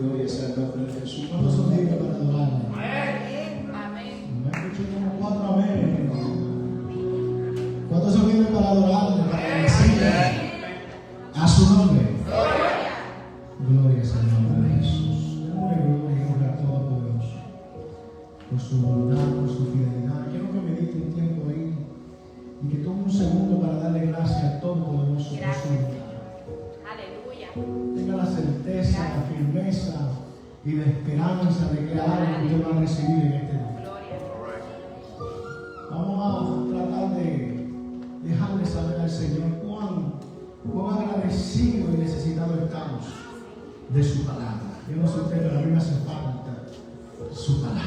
Gloria sea el nombre de Jesús. ¿Cuántos son dignos para adorarle? Amén. Me escuché como 4 amén. ¿Cuántos son dignos para adorarle? Para decirle a su nombre. Gloria sea el nombre de Jesús. Gloria y honra a Todopoderoso. Por su bondad, por su fidelidad. Quiero que medite un tiempo ahí y que tome un segundo para darle gracias al Todopoderoso por su bondad. Aleluya. Tenga la certeza, la firmeza y la esperanza de que algo que usted va a recibir en este día. Gloria. Vamos a tratar de dejarle saber al Señor cuán agradecidos y necesitados estamos de su palabra. Yo no sé usted, pero a mí me hace falta su palabra.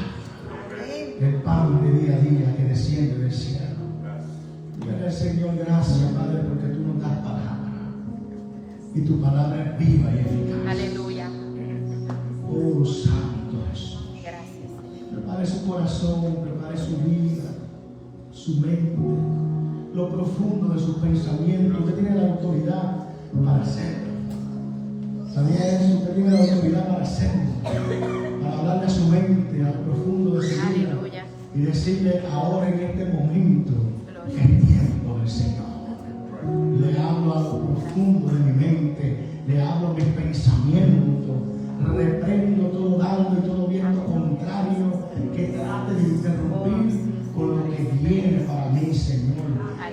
El pan de día a día que desciende del cielo. Dígale al Señor, gracias, Padre, porque tú nos das palabra. Y tu palabra es viva y eficaz. Aleluya. Oh, Santo Jesús. Gracias. Prepare su corazón, prepare su vida, su mente, lo profundo de sus pensamientos. Usted tiene la autoridad para hacerlo. ¿Sabía eso? Usted tiene la autoridad para hacerlo. Para hablarle a su mente, a lo profundo de su vida. Aleluya. Y decirle ahora en este momento es tiempo del Señor. Le hablo a lo profundo de mi mente, le hablo a mis pensamientos, reprendo todo dardo y todo viento contrario que trate de interrumpir con lo que viene para mí, Señor.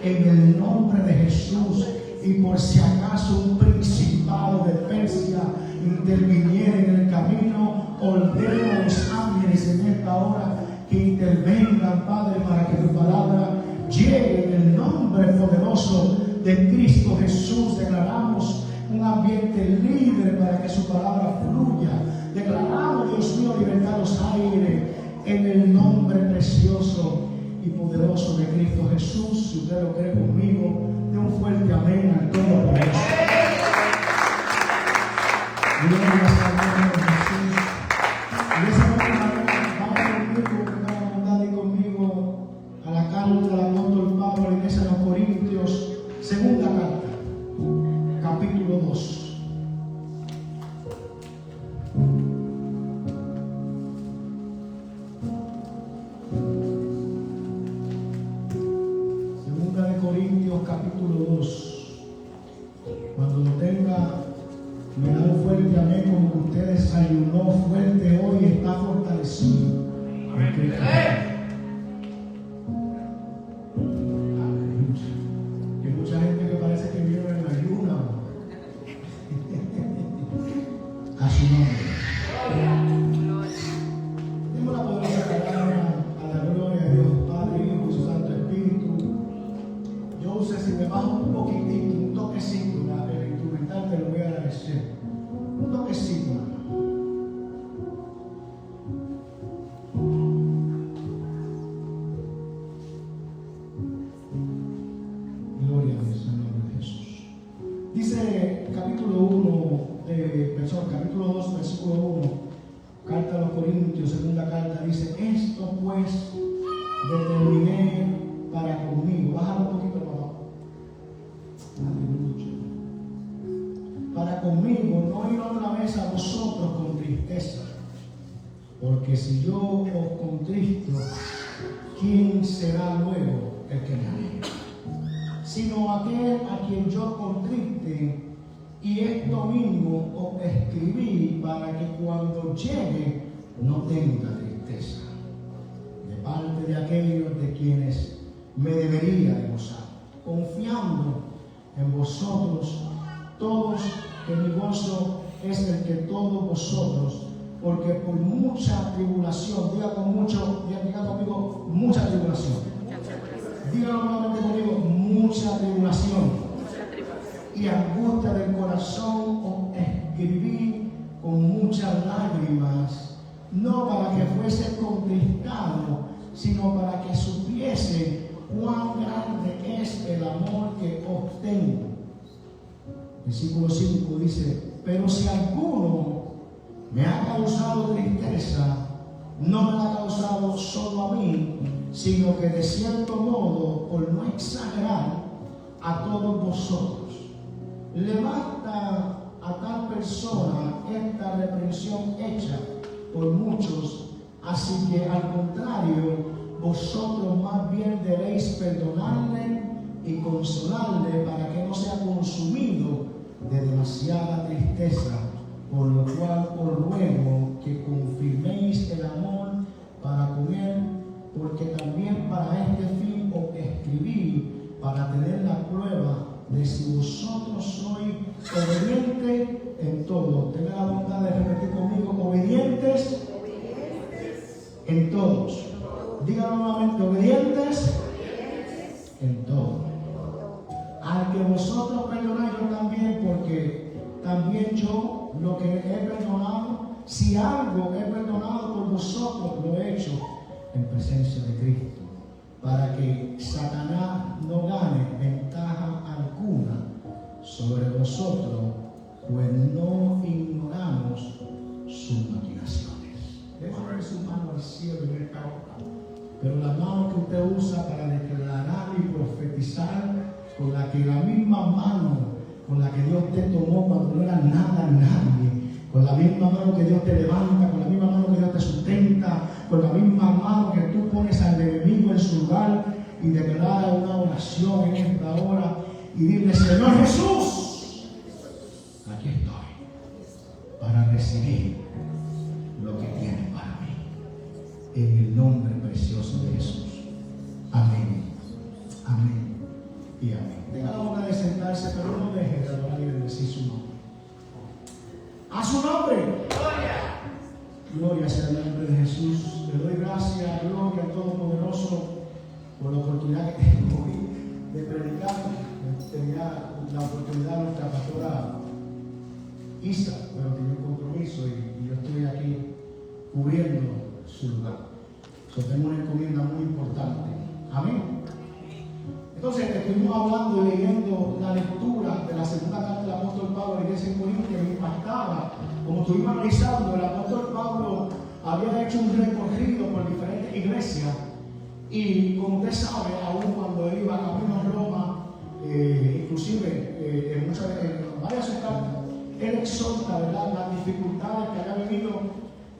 En el nombre de Jesús, y por si acaso un principado de Persia interviniera en el camino, ordeno a los ángeles en esta hora que intervengan, Padre, para que tu palabra llegue en el nombre poderoso de Cristo Jesús. Declaramos un ambiente libre para que su palabra fluya. Declaramos, Dios mío, libertad a los aires en el nombre precioso y poderoso de Cristo Jesús. Si usted lo cree conmigo, dé un fuerte amén al Todopoderoso. Gloria al nombre de Jesús. Y esa vaya conmigo a la carta del apóstol Pablo a la iglesia de los Corintios, segunda carta, capítulo 2. Segunda de Corintios, capítulo 2. Cuando lo tenga, me da un fuerte amén, como que usted desayunó fuerte hoy y está fortalecido. Amén. Que mucha gente que parece que vive en ayuno a su nombre. Tenemos la poderosa palabra a la gloria de Dios Padre, Hijo y su Santo Espíritu. Yo sé, si me bajo un poquitito, un toquecito, el instrumental, te lo voy a agradecer. Un toquecito. Gloria a Dios en el nombre de Jesús. Dice capítulo 2, versículo 1, carta a los Corintios, segunda carta, dice: esto pues determiné para conmigo. Bájalo un poquito para abajo. Aleluya. Para conmigo, no ir otra vez a vosotros con tristeza, porque si yo os contristo, ¿quién será luego el que me alegra? Sino aquel a quien yo contriste, y esto mismo os escribí para que cuando llegue no tenga tristeza, de parte de aquellos de quienes me debería de gozar, confiando en vosotros todos, que mi gozo es el que todos vosotros, porque por mucha tribulación, diga conmigo, mucha tribulación. Dígalo nuevamente conmigo, mucha tribulación y angustia del corazón os escribí con muchas lágrimas, no para que fuese contristado, sino para que supiese cuán grande es el amor que os tengo. Versículo 5 dice: pero si alguno me ha causado tristeza, no me la ha causado solo a mí, sino que de cierto modo, por no exagerar, a todos vosotros. Levanta a tal persona esta reprensión hecha por muchos, así que al contrario, vosotros más bien debéis perdonarle y consolarle para que no sea consumido de demasiada tristeza, por lo cual os ruego que confirméis el amor para con él, porque también para este fin os escribí, para tener la prueba de si vosotros sois obedientes en todo. Tenga la bondad de repetir conmigo: obedientes en todos. Díganlo nuevamente: obedientes en todo. Al que vosotros perdonáis, yo también, porque también yo lo que he perdonado, si algo he perdonado por vosotros, lo he hecho en presencia de Cristo, para que Satanás no gane ventaja alguna sobre vosotros, pues no ignoramos sus maquinaciones. Déjame ver su mano al cielo en esta hora. Pero la mano que usted usa para declarar y profetizar, con la misma mano con la que Dios te tomó cuando no era nada, nadie, con la misma mano que Dios te levanta, con la misma mano que Dios te sustenta, con la misma mano que tú pones al enemigo en su lugar y declara una oración en esta hora y dile: Señor Jesús, aquí estoy para recibir lo que tienes para mí, en el nombre precioso de Jesús. Amén, amén y amén. Tenga la boca de sentarse, pero no deje de adorar y bendecir su nombre. ¡A su nombre! ¡Gloria! Gloria sea el nombre de Jesús. Le doy gracias, gloria al Todopoderoso, por la oportunidad que tengo hoy de predicar. Tenía la oportunidad nuestra pastora Isa, pero tenía un compromiso y yo estoy aquí cubriendo su lugar. Tengo una encomienda muy importante. Amén. Entonces, estuvimos hablando y leyendo la lectura de la segunda carta del apóstol Pablo a la iglesia en Corinto, que me impactaba. Como estuvimos analizando, el apóstol Pablo había hecho un recorrido por diferentes iglesias y, como usted sabe, aún cuando él iba camino a Roma, inclusive en varias cartas, él exhorta, ¿verdad?, las dificultades que había vivido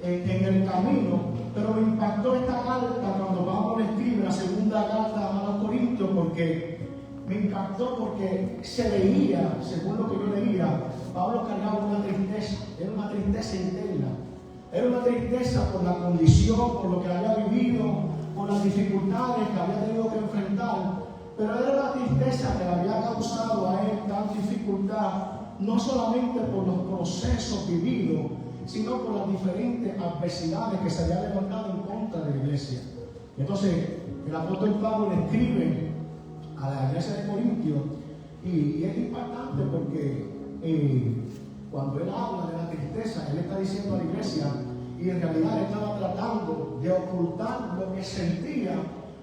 en el camino. Pero me impactó esta carta cuando Pablo le escribe la segunda carta a los Corintios, porque me impactó porque se veía, según lo que yo leía, Pablo cargaba una tristeza. Era una tristeza interna, era una tristeza por la condición, por lo que había vivido, por las dificultades que había tenido que enfrentar. Pero era una tristeza que le había causado a él tanta dificultad, no solamente por los procesos vividos, sino por las diferentes adversidades que se habían levantado en contra de la iglesia. Entonces, el apóstol Pablo le escribe a la iglesia de Corintios y es impactante porque cuando él habla de la tristeza, él está diciendo a la iglesia, y en realidad él estaba tratando de ocultar lo que sentía,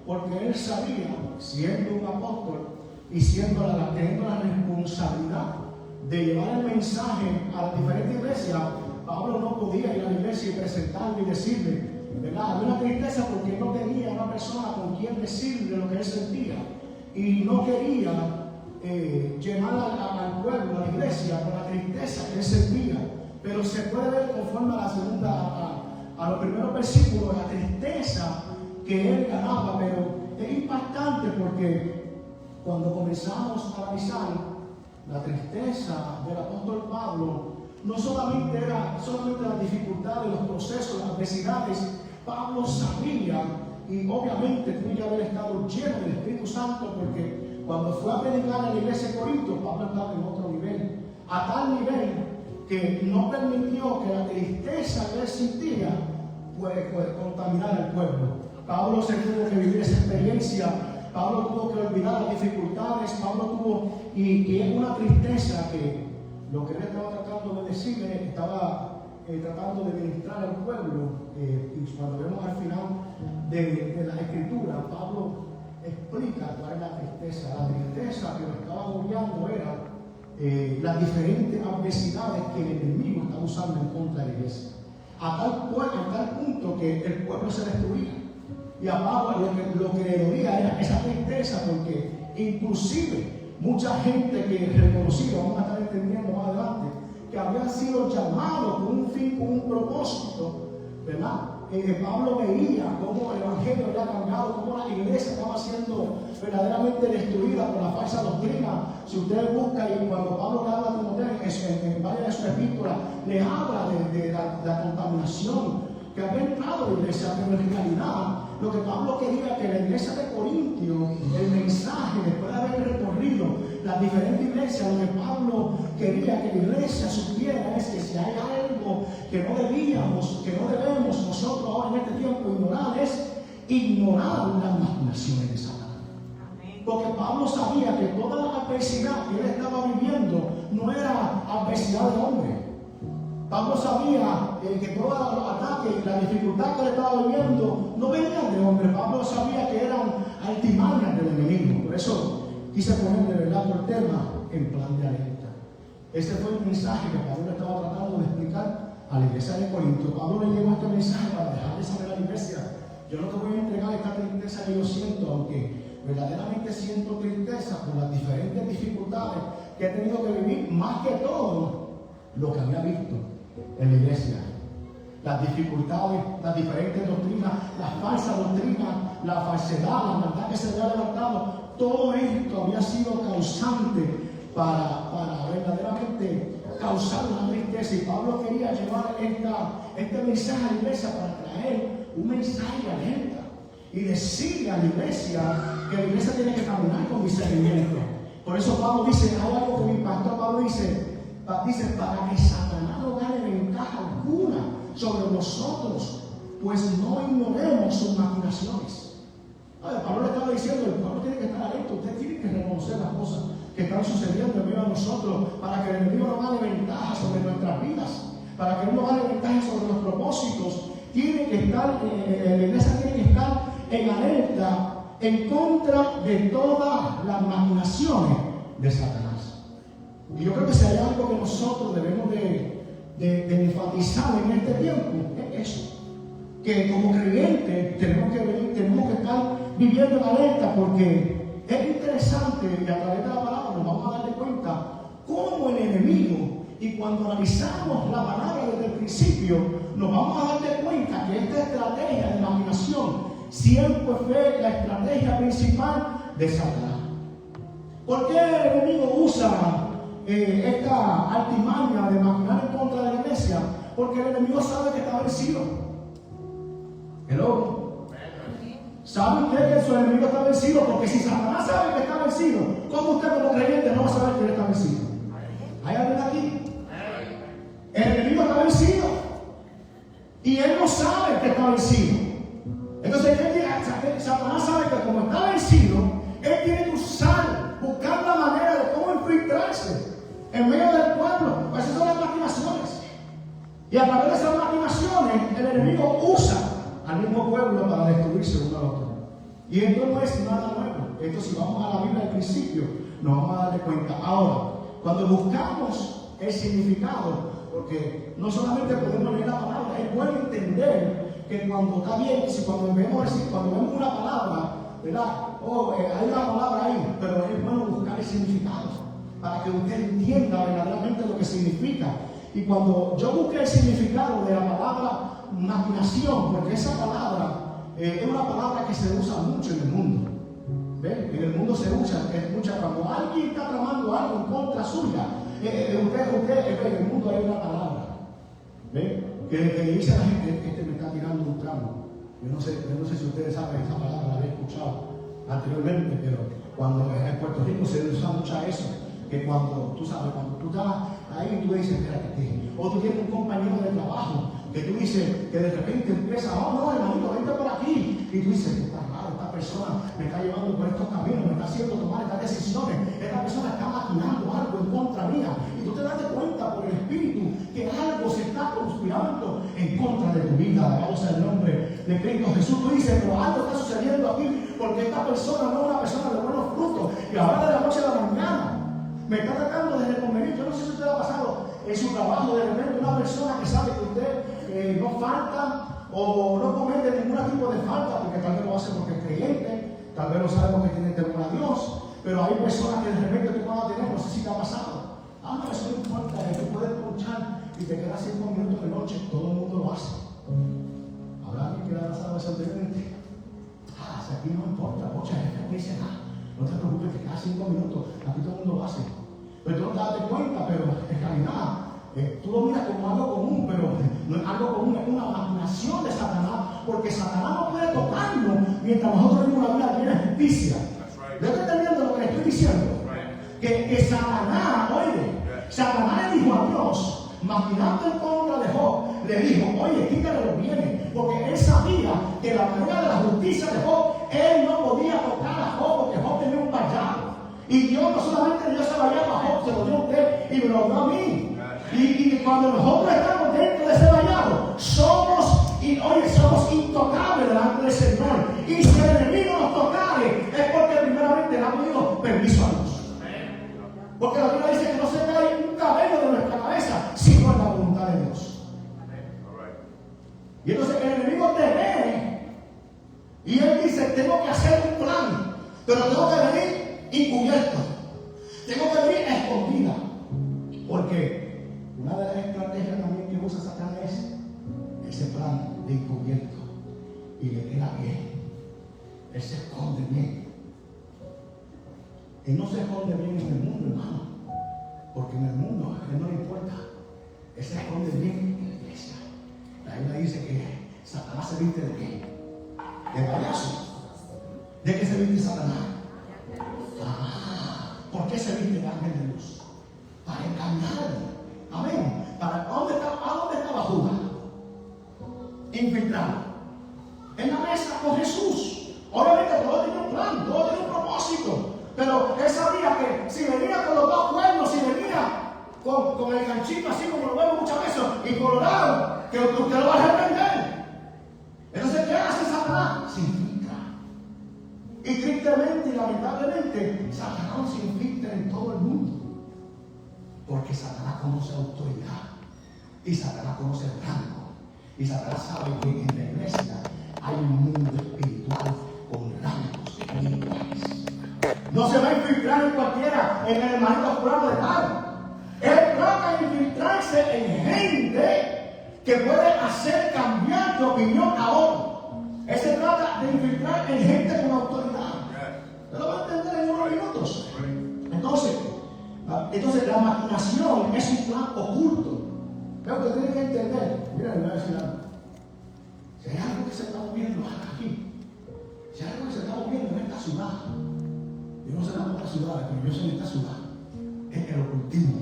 porque él sabía, siendo un apóstol y teniendo la responsabilidad de llevar el mensaje a las diferentes iglesias, Pablo no podía ir a la iglesia y presentarle y decirle, ¿verdad?, había una tristeza porque no tenía una persona con quien decirle lo que él sentía y no quería llenar al pueblo, a la iglesia, con la tristeza que él sentía. Pero se puede ver conforme a los primeros versículos, la tristeza que él ganaba. Pero es impactante porque cuando comenzamos a analizar la tristeza del apóstol Pablo, no solamente era las dificultades, los procesos, las adversidades. Pablo sabía, y obviamente tenía que haber estado lleno del Espíritu Santo, porque cuando fue a predicar a la iglesia de Corinto, Pablo estaba en otro nivel, a tal nivel que no permitió que la tristeza que él sentía puede contaminar al pueblo. Pablo se tuvo que vivir esa experiencia. Pablo tuvo que olvidar las dificultades. Pablo tuvo, y es una tristeza que lo que él estaba tratando de decirle, estaba tratando de ministrar al pueblo. Y cuando vemos al final de la escritura, Pablo explica cuál es la tristeza. La tristeza que lo estaba agobiando era las diferentes adversidades que el enemigo está usando en contra de la iglesia. A tal punto que el pueblo se destruía. Y a Pablo lo que le dolía era esa tristeza, porque inclusive mucha gente que reconocía, vamos a estar entendiendo más adelante, que habían sido llamados con un fin, con un propósito, ¿verdad? Pablo veía cómo el evangelio había cambiado, cómo la iglesia estaba siendo verdaderamente destruida por la falsa doctrina. Si ustedes buscan, y cuando Pablo le habla a Timoteo en varias de sus epístolas, le habla de la contaminación que había entrado en la iglesia, pero en realidad lo que Pablo quería que la iglesia de Corintio, el mensaje, después de haber recorrido las diferentes iglesias, lo que Pablo quería que la iglesia supiera es que si hay algo que no debemos nosotros ahora en este tiempo ignorar, es ignorar las maquinaciones de Satanás. Porque Pablo sabía que toda la adversidad que él estaba viviendo no era adversidad de hombre. Pablo sabía que todos los ataques y la dificultad que él estaba viviendo no venían de hombre. Pablo sabía que eran altimañas del enemigo. Por eso quise poner de verdad por tema en plan de alerta. Este fue el mensaje que Pablo estaba tratando de explicar a la iglesia de Corinto. Pablo le llevó este mensaje para dejarle saber a la iglesia: yo no te voy a entregar esta tristeza que yo siento, aunque verdaderamente siento tristeza por las diferentes dificultades que he tenido que vivir, más que todo lo que había visto en la iglesia, las dificultades, las diferentes doctrinas, las falsas doctrinas, la falsedad, la maldad que se había levantado, todo esto había sido causante para verdaderamente causar una tristeza. Y Pablo quería llevar este mensaje a la iglesia para traer un mensaje de alerta y decirle a la iglesia que la iglesia tiene que caminar con discernimiento. Por eso Pablo dice, hay algo que me impactó. Pablo dice, para que Satanás no gane ventaja alguna sobre nosotros, pues no ignoremos sus maquinaciones. Pablo le estaba diciendo, el pueblo tiene que estar atento, usted tiene que reconocer las cosas que están sucediendo en medio de nosotros, para que el enemigo no gane ventaja sobre nuestras vidas, para que él no gane ventaja sobre los propósitos. Tiene que estar, la iglesia tiene que estar en alerta en contra de todas las maquinaciones de Satanás. Y yo creo que si hay algo que nosotros debemos de enfatizar en este tiempo, es eso. Que como creyentes tenemos que estar viviendo en alerta, porque es interesante, y a través de la palabra nos vamos a dar cuenta cómo el enemigo, y cuando analizamos la palabra desde el principio, nos vamos a dar cuenta que esta estrategia de maquinación siempre fue la estrategia principal de Satanás. ¿Por qué el enemigo usa esta artimaña de maquinar en contra de la iglesia? Porque el enemigo sabe que está vencido. Hello. ¿Sabe usted que su enemigo está vencido? Porque si Satanás sabe que está vencido, ¿cómo usted como creyente no va a saber que él está vencido? ¿Hay alguien aquí? El enemigo está vencido y él no sabe que está vencido. Entonces Satanás sabe que como está vencido, él tiene que buscar la manera de cómo infiltrarse en medio del pueblo. Pues esas son las maquinaciones. Y a través de esas maquinaciones, el enemigo usa al mismo pueblo para destruirse uno al otro. Y esto no es nada nuevo. Esto, si vamos a la Biblia del principio, nos vamos a dar cuenta. Ahora, cuando buscamos el significado, porque no solamente podemos leer la palabra, es bueno entender que cuando está bien, cuando vemos una palabra, ¿verdad? Hay una palabra ahí, pero es bueno buscar el significado para que usted entienda verdaderamente lo que significa. Y cuando yo busqué el significado de la palabra maquinación, porque esa palabra es una palabra que se usa mucho en el mundo. ¿Ven? En el mundo se usa cuando alguien está tramando algo en contra suya. Usted en el mundo hay una palabra, ¿ven? Que dice a la gente: este me está tirando un tramo. Yo no sé si ustedes saben esa palabra, la he escuchado anteriormente, pero cuando en Puerto Rico se usa mucho eso, que cuando tú sabes, cuando tú estás ahí, tú dices, espérate, o tú tienes un compañero de trabajo que tú dices, que de repente empieza, no, hermanito, vente por aquí, y tú dices, está raro, esta persona me está llevando por estos caminos, me está haciendo tomar estas decisiones, esta persona está maquinando algo en contra mía, y tú te das cuenta por el Espíritu que algo se está conspirando en contra de tu vida. Alabado sea el nombre de Cristo Jesús. Tú dices, pero algo está sucediendo aquí, porque esta persona no es una persona de buenos frutos, y ahora de la noche a la mañana me está tratando de reconvenir. Yo no sé si usted ha pasado en su trabajo, de repente una persona que sabe que usted no falta o no comete ningún tipo de falta, porque tal vez lo hace porque es creyente, tal vez lo sabe porque tiene temor a Dios, pero hay personas que de repente tú vas a tener, no sé si te ha pasado, Ah, no, eso no importa, que tú puedes ponchar y te quedas 5 minutos de noche, todo el mundo lo hace. ¿Habrá alguien que le ha pasado eso anteriormente? Ah, si aquí no importa, mucha gente no dice nada. No te preocupes, te quedas 5 minutos, aquí todo el mundo lo hace. Pero tú no te das cuenta, pero en realidad, tú lo miras como algo común, pero no es algo común, es una maquinación de Satanás, porque Satanás no puede tocarnos mientras nosotros vivimos una vida llena de justicia. ¿Yo estoy entendiendo lo que le estoy diciendo? Que Satanás, oye, Satanás le dijo a Dios, maquinando en contra de Job, le dijo, oye, quítale los bienes, porque él sabía que la manera de la justicia de Job, él no podía tocar a Job, porque Job tenía un vallado. Y Dios no solamente dio ese vallado a Job, se lo dio a usted y me lo dio a mí. Y cuando nosotros estamos dentro de ese vallado, somos intocables delante del Señor. Y si el enemigo nos tocare, es porque primeramente le ha pedido permiso a Dios. Porque la Biblia dice que no se cae un cabello de nuestra cabeza, sino en la voluntad de Dios. Y entonces el enemigo te ve y él dice, tengo que hacer un plan, pero tengo que venir encubierto, tengo que venir escondida, porque una de las estrategias también que usa Satanás es ese plan de encubierto, y le queda bien, él se esconde bien. Él no se esconde bien en el mundo, hermano, porque en el mundo a él no le importa, él se esconde bien en la iglesia. La Biblia dice que Satanás se viste de qué? De payaso. ¿De qué se viste Satanás? ¿Por qué se viste de ángel de luz? Para engañar. Amén. ¿A dónde estaba Judas? Infiltrado en la mesa con Jesús. Obviamente todo tiene un plan, todo tiene un propósito. Pero él sabía que si venía con los dos cuernos, si venía con el ganchito así como lo vemos muchas veces, y colorado, que usted lo va a arrepender. Entonces, ¿qué hace Satanás? Se infiltra. Y tristemente y lamentablemente, Satanás se infiltra en todo el mundo. Porque Satanás conoce autoridad. Y Satanás conoce el rango. Y Satanás sabe que en la iglesia hay un mundo espiritual con rangos espirituales. No se va a infiltrar en cualquiera, en el hermanito fulano de tal. Él trata de infiltrarse en gente que puede hacer cambiar de opinión a otro. Él se trata de infiltrar en gente con autoridad. ¿Usted lo va a entender en unos minutos? Entonces la maquinación es un plan oculto. Pero usted tiene que entender. Mira, le voy a decir algo. Si hay algo que se está moviendo aquí, si hay algo que se está moviendo en esta ciudad, yo no sé en otras ciudades, pero yo sé en esta ciudad, es el ocultismo.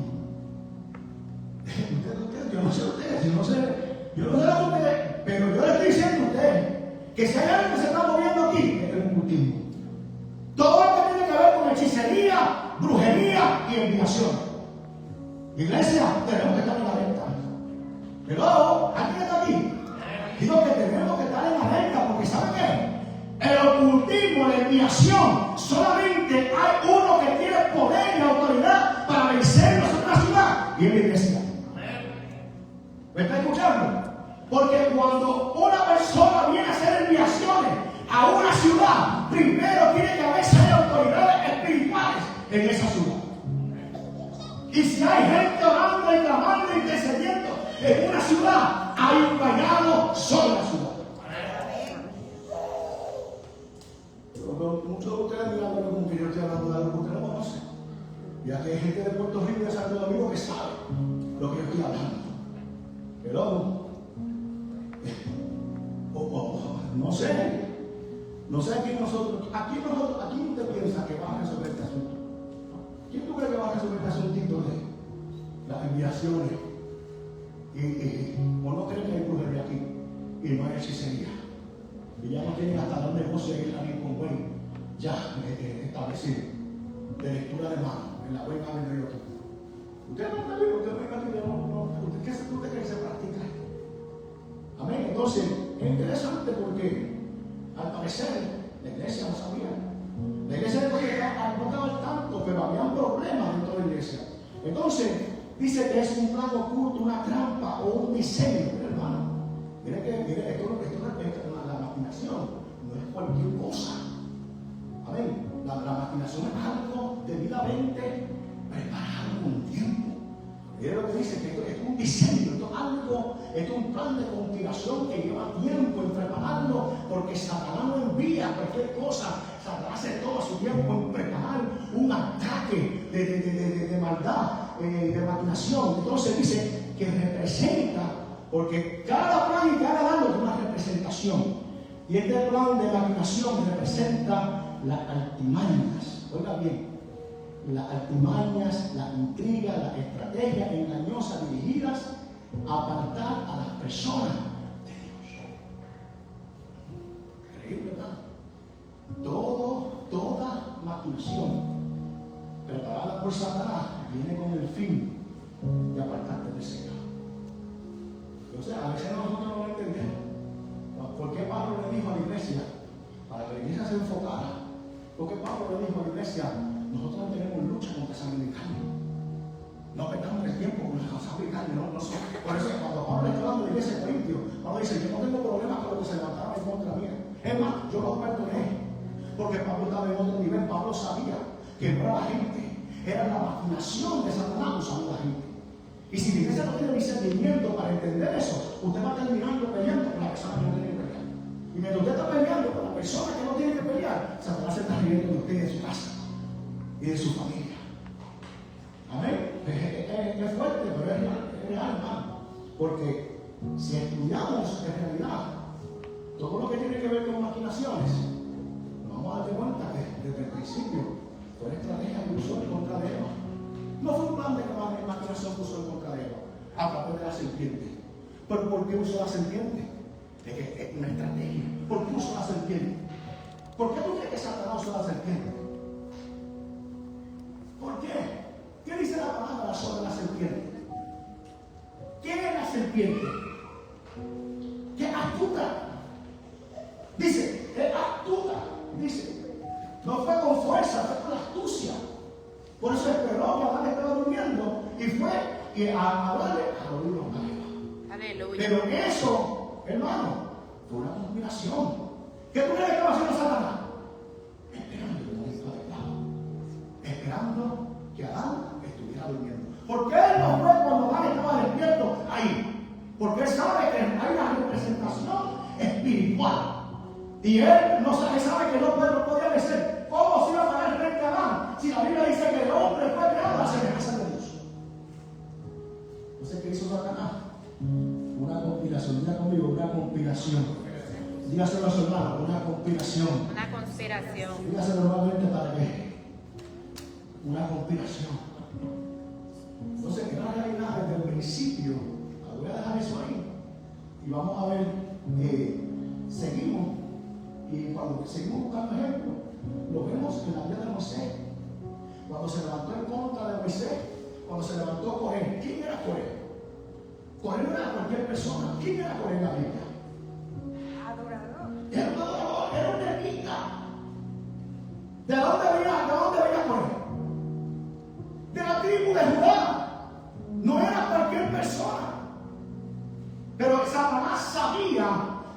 Yo no sé ustedes, yo no sé lo que ustedes, pero yo le estoy diciendo a ustedes que si hay algo que se está moviendo aquí, es el ocultismo. Todo lo que tiene que ver con hechicería, brujería y enviación. Iglesia, tenemos que estar en la venta. Pero, ¿alguien está aquí? Digo que tenemos que estar en la venta, porque ¿sabe qué? El ocultismo, la enviación, solamente hay uno que tiene poder y autoridad para vencernos en una ciudad, y es la iglesia. ¿Me está escuchando? Porque cuando una persona viene a hacer enviaciones a una ciudad, primero tiene que haber seis autoridades espirituales en esa ciudad. Y si hay gente orando y clamando y intercediendo en una ciudad, hay un vallado sobre la ciudad. Pero muchos de ustedes mirando como que yo estoy hablando de algo que usted no conoce. Y aquí hay gente de Puerto Rico y de Santo Domingo que sabe lo que yo estoy hablando. Pero no sé aquí usted piensa que va a resolver este asunto. ¿Quién tú crees que va a resolver este asunto de las enviaciones? ¿O no creen que hay brujería aquí? Y no hay hechicería. Y ya no tienen hasta dar negocio ahí también con buen ya establecido de lectura de mano en la buena de Dios. Usted no está bien, usted no está bien, ¿qué usted cree que se practica? Amén. Entonces, es interesante porque al parecer la iglesia no sabía. La iglesia no estaba al tanto, pero había un problema dentro de la iglesia. Entonces, dice que es un plan oculto, una trampa o un diseño, hermano. Mire, esto la maquinación no es cualquier cosa. Amén. La maquinación es algo debidamente preparado con tiempo. Mire lo que dice, que esto es un diseño, esto es un plan de conspiración que lleva tiempo en prepararlo, porque Satanás no envía cualquier cosa. Satanás hace todo su tiempo en preparar un ataque de maldad, de maquinación. Entonces dice que representa, porque cada plan y cada daño tiene una representación. Y este plan de maquinación representa las artimañas. Oiga bien, las artimañas, las intrigas, las estrategias engañosas dirigidas a apartar a las personas de Dios. Increíble, ¿verdad? Toda maquinación preparada por Satanás viene con el fin de apartarte del Señor. Entonces, a veces nosotros no lo entendemos. ¿Por qué Pablo le dijo a la iglesia? Para que la iglesia se enfocara. ¿Por qué Pablo le dijo a la iglesia? Nosotros no tenemos lucha contra sangre y carne. No perdamos el tiempo con la sangre y carne. No. Por eso cuando Pablo le está hablando a la iglesia de Corintio, Pablo dice, yo no tengo problemas con lo que se levantaron en contra mía. Es más, yo los perdoné. Porque Pablo estaba en otro nivel. Pablo sabía que no era la gente, era la maquinación de Satanás usando a la gente. Y si la iglesia no tiene discernimiento para entender eso, usted va terminando peleando con la persona que no tiene que pelear. Y mientras usted está peleando con la persona que no tiene que pelear, Satanás se está riendo de usted y de su casa y de su familia. Amén. Es fuerte, pero es real, hermano. Porque si estudiamos en realidad todo lo que tiene que ver con maquinaciones, nos vamos a dar cuenta que desde el principio fue la estrategia que usó en contra de Eva. No fue un plan de maquinación que usó en contra de Eva, a través de la serpiente. ¿Pero por qué usó la serpiente? Es que es una estrategia. ¿Por qué usó la serpiente? ¿Por qué tú crees que Satanás usó la serpiente? ¿Por qué? ¿Qué dice la palabra sobre la serpiente? ¿Qué es la serpiente? ¿Qué astuta? Dice, es astuta. Dice, no fue con fuerza, fue con astucia. Por eso esperó que Adán estaba durmiendo y fue a hablarle a los libros de Aleluya. Pero eso, hermano, fue una conspiración. ¿Qué tú crees que estaba haciendo Satanás? Esperando que Adán estaba pecado. Esperando que Adán estuviera durmiendo. ¿Por qué él no fue cuando Adán estaba despierto ahí? Porque él sabe que hay una representación espiritual. Y él no sabe que no podía ser. ¿Cómo se iba a parar frente a Adán? Si la Biblia dice que el hombre fue creado a la semejanza de Dios. Entonces, ¿qué hizo Satanás? Una conspiración. Diga conmigo, una conspiración. Dígaselo a su hermano, una conspiración. Una conspiración. Dígaselo nuevamente para que. Una conspiración. Entonces, que la realidad desde el principio, voy a dejar eso ahí. Y vamos a ver, seguimos. Y cuando seguimos buscando ejemplos, lo vemos en la vida de Moisés. Cuando se levantó en contra de Moisés, cuando se levantó Coré. ¿Quién era Coré? Coré no era cualquier persona. ¿Quién era Coré en la Biblia? Adorador. Era un adorador, era un levita. ¿De dónde venía Coré? De la tribu de Judá. No era cualquier persona. Pero Satanás sabía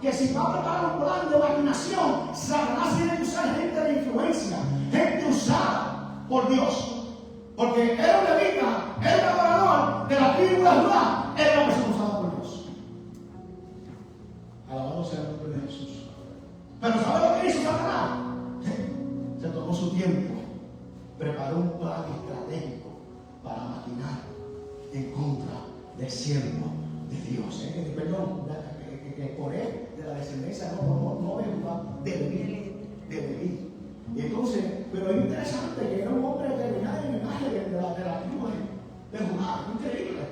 que si va a preparar un plan de maquinación, Satanás tiene que usar gente de influencia, gente usada por Dios. Porque era un levita, era un adorador de la tribu de Judá, era una persona usada por Dios. Alabado sea el nombre de Jesús. Pero ¿sabe lo que hizo Satanás? Se tomó su tiempo, preparó un plan estratégico para maquinar en contra del siervo de Dios. Perdón, que Coré, de la descendencia no de Judá, de Leví. Y entonces, pero es interesante que era un hombre que venía de linaje de la tribu de Judá, increíble.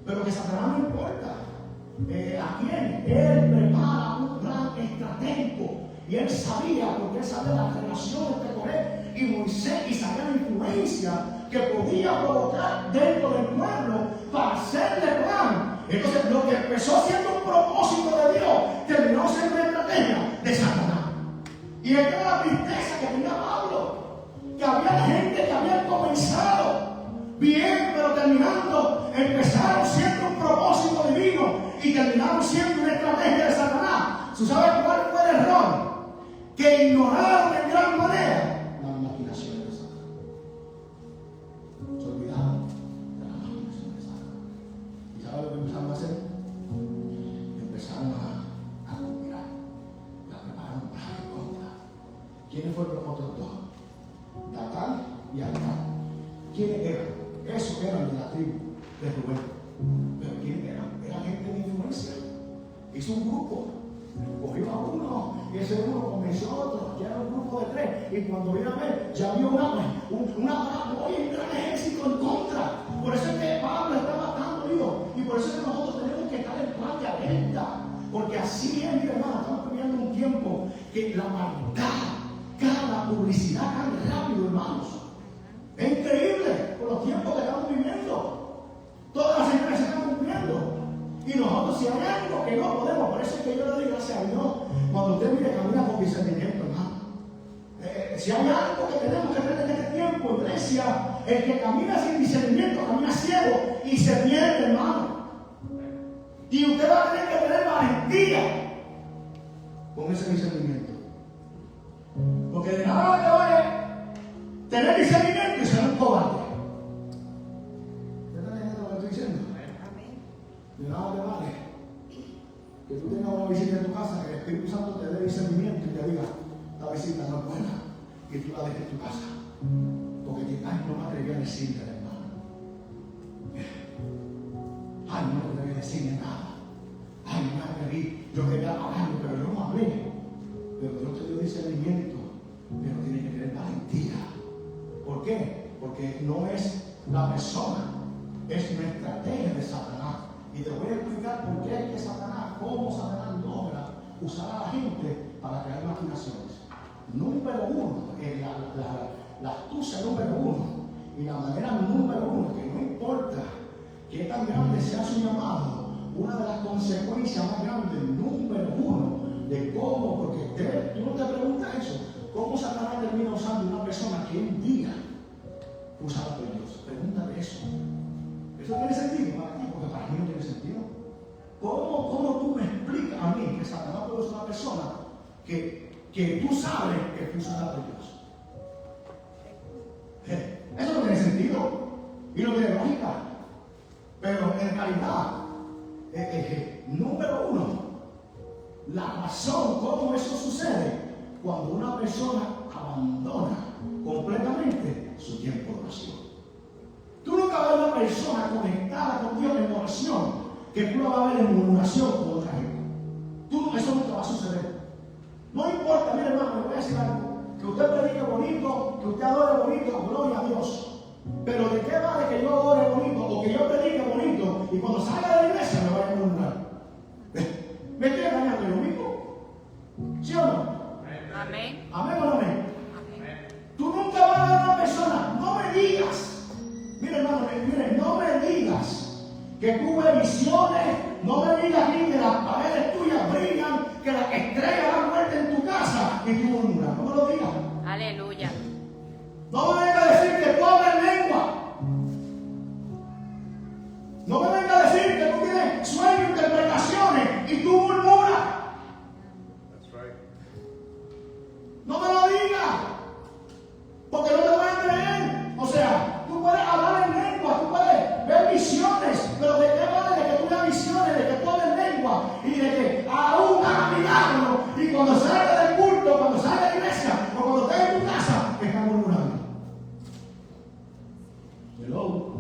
Pero que Satanás no importa. ¿A quién? Él prepara un plan estratégico. Y él sabía, porque él sabía la relación entre Coré y Moisés, y sabía la influencia que podía provocar dentro del pueblo para hacerle plan. Entonces, lo que empezó siendo un propósito de Dios, terminó siendo una estrategia de Satanás. Y esta era la tristeza que tenía Pablo, que había gente que había comenzado bien, pero empezaron siendo un propósito divino y terminaron siendo una estrategia de Satanás. ¿Tú sabes cuál fue el error? Que ignoraron en gran manera las maquinaciones de Satanás. Se olvidaron de las maquinaciones de Satanás. ¿quiénes fueron los otros dos? Datán y Abiram. ¿Quiénes eran? Esos eran de la tribu de Rubén. Pero ¿quiénes eran? Eran gente de influencia. Hizo un grupo. Cogió a uno y ese uno convenció a otro. Ya era un grupo de 3. Y cuando vino a ver, ya vio un gran ejército en contra. Por eso es que Pablo está matando a Dios. Y por eso es que nosotros tenemos que estar en plan de alerta. Porque así es, mi hermano, estamos viviendo un tiempo que la maldad, cada publicidad tan rápido, hermanos. Es increíble por los tiempos que estamos viviendo. Todas las señales se están cumpliendo. Y nosotros, si hay algo que no podemos, por eso es que yo le doy gracias a Dios cuando usted mire camina con discernimiento, hermano. Si hay algo que tenemos que hacer en este tiempo, iglesia, el que camina sin discernimiento camina ciego y se pierde, hermano. Y usted va a tener que tener valentía con ese discernimiento. Porque de nada te vale tener discernimiento y ser un cobarde. ¿Usted está entendiendo lo que estoy diciendo? De nada te vale que tú tengas una visita en tu casa, que el Espíritu Santo te dé discernimiento y te diga, la visita no es buena, y tú la dejes en tu casa. Porque no me atreví a decirle, hermano. Ay, no me atreví a decirle nada. Ay, no me atreví. Yo quería hablarlo, pero yo no hablé. Pero Dios te dio discernimiento, pero tiene que tener valentía. ¿Por qué? Porque no es la persona, es una estrategia de Satanás. Y te voy a explicar por qué es que Satanás, cómo Satanás logra usar a la gente para crear maquinaciones. Número uno, la astucia número uno, y la manera número uno, que no importa qué tan grande sea su llamado, una de las consecuencias más grandes, número uno, de cómo, porque tú no te preguntas eso, cómo Satanás termina usando una persona que un día usada por Dios. Pregúntate eso. ¿Eso tiene sentido para ti? Porque para mí no tiene sentido. ¿Cómo tú me explicas a mí que Satanás puede ser una persona que tú sabes que fue usada por Dios? Eso no tiene sentido y no tiene lógica. Pero en realidad, número uno, la razón cómo eso sucede cuando una persona abandona completamente su tiempo de oración. Tú nunca vas a ver una persona conectada con Dios en oración que tú la vas a ver en murmuración con otra gente. Eso nunca va a suceder. No importa, mire hermano, le voy a decir algo. Que usted predique bonito, que usted adore bonito, gloria a Dios. Pero ¿de qué vale que yo adore bonito o que yo predique bonito y cuando salga de la iglesia me vaya a murmurar? ¿Me estoy engañando yo mismo? ¿Sí o no? Amén. ¿Amén o no amén? Tú nunca vas a ver a una persona, no me digas. Mire hermano, mire, no me digas que tú ves visiones, no me digas ni que las paredes tuyas brillan, que las estrellas dan vuelta en tu casa y tú murmuras. No me lo digas. Aleluya. No me venga a decir que tú hablas en lengua. No me venga a decir que tú tienes sueños, interpretaciones y tú murmuras. No me lo digas, porque no te voy a creer. O sea, tú puedes hablar en lengua, tú puedes ver visiones, pero ¿de qué vale de que tú veas visiones, de que tú hables en lengua y de que aún hagas milagros y cuando salgas del culto, cuando salgas de la iglesia o cuando estés en tu casa, estás murmurando? Hello.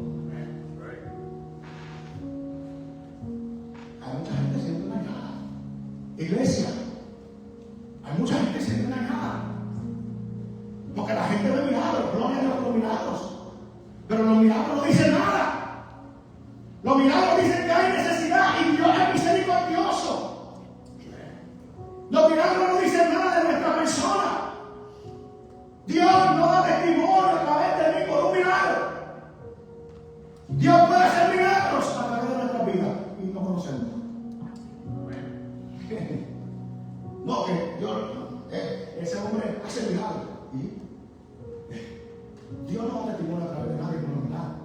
Hay mucha gente siendo engañada. Iglesia, hay mucha gente siendo engañada. Porque la gente ve milagros, gloria a Dios por los milagros. Pero los milagros no dicen nada. Los milagros dicen que hay necesidad y Dios es misericordioso. Los milagros no dicen nada de nuestra persona. Dios no da testimonio a través de mí por un milagro. Dios puede hacer milagros a través de nuestra vida y no conocemos. No, que Dios, ese hombre hace milagros. ¿Y? Dios no da testimonio a través de nadie por los milagros.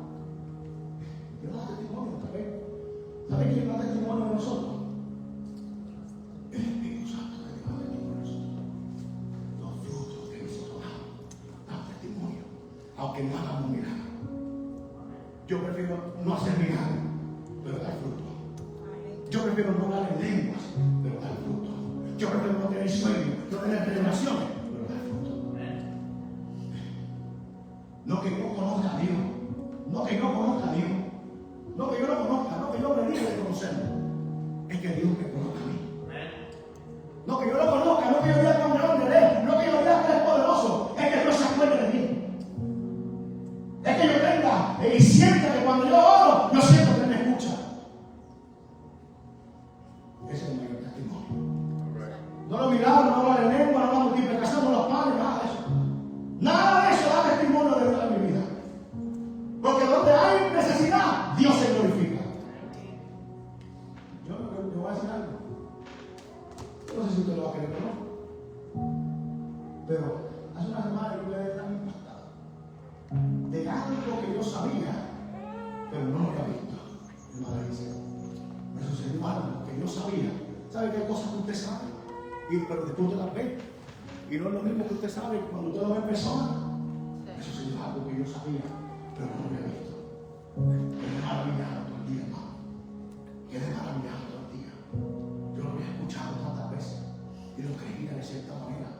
Dios da testimonio a través. ¿Sabe quién da testimonio de nosotros? El Espíritu Santo que da testimonio de nosotros. Los frutos que nosotros damos dan testimonio, aunque no hagamos milagros. Yo prefiero no hacer milagros, pero dar fruto. Yo prefiero no hablar en lenguas, pero dar fruto. Yo prefiero no tener sueños, no tener revelaciones, pero dar fruto. No que yo conozca a Dios. No que yo conozca a Dios. No que yo lo conozca. No que yo predique de conocerlo. Es que Dios me conozca a mí. No que yo lo conozca. No que yo vea tan grande de Él. No que yo vea que es poderoso. Es que Dios se acuerde de mí. Es que yo tenga y sienta que cuando yo oro, yo siento que Él me escucha. Ese es el mayor testimonio. No lo milagros, no la lengua, no la multiplicación, no los panes, nada de eso. Nada de eso da testimonio de Dios en mi vida. Porque donde hay necesidad, Dios se glorifica. Yo voy a decir algo. Yo no sé si usted lo va a querer o no. Pero hace una semana yo quedé tan impactado de algo que yo sabía, pero no lo había visto. Hermana dice, me sucedió algo que yo sabía. ¿Sabe qué cosas que usted sabe? Pero después usted las ve. Y no es lo mismo que usted sabe cuando usted lo ve en persona. Me sucedió algo que yo sabía, pero no lo había visto. Quedé maravillado todo el día, hermano. Quedé maravillado todo el día. Yo lo había escuchado tantas veces y lo creía de cierta manera.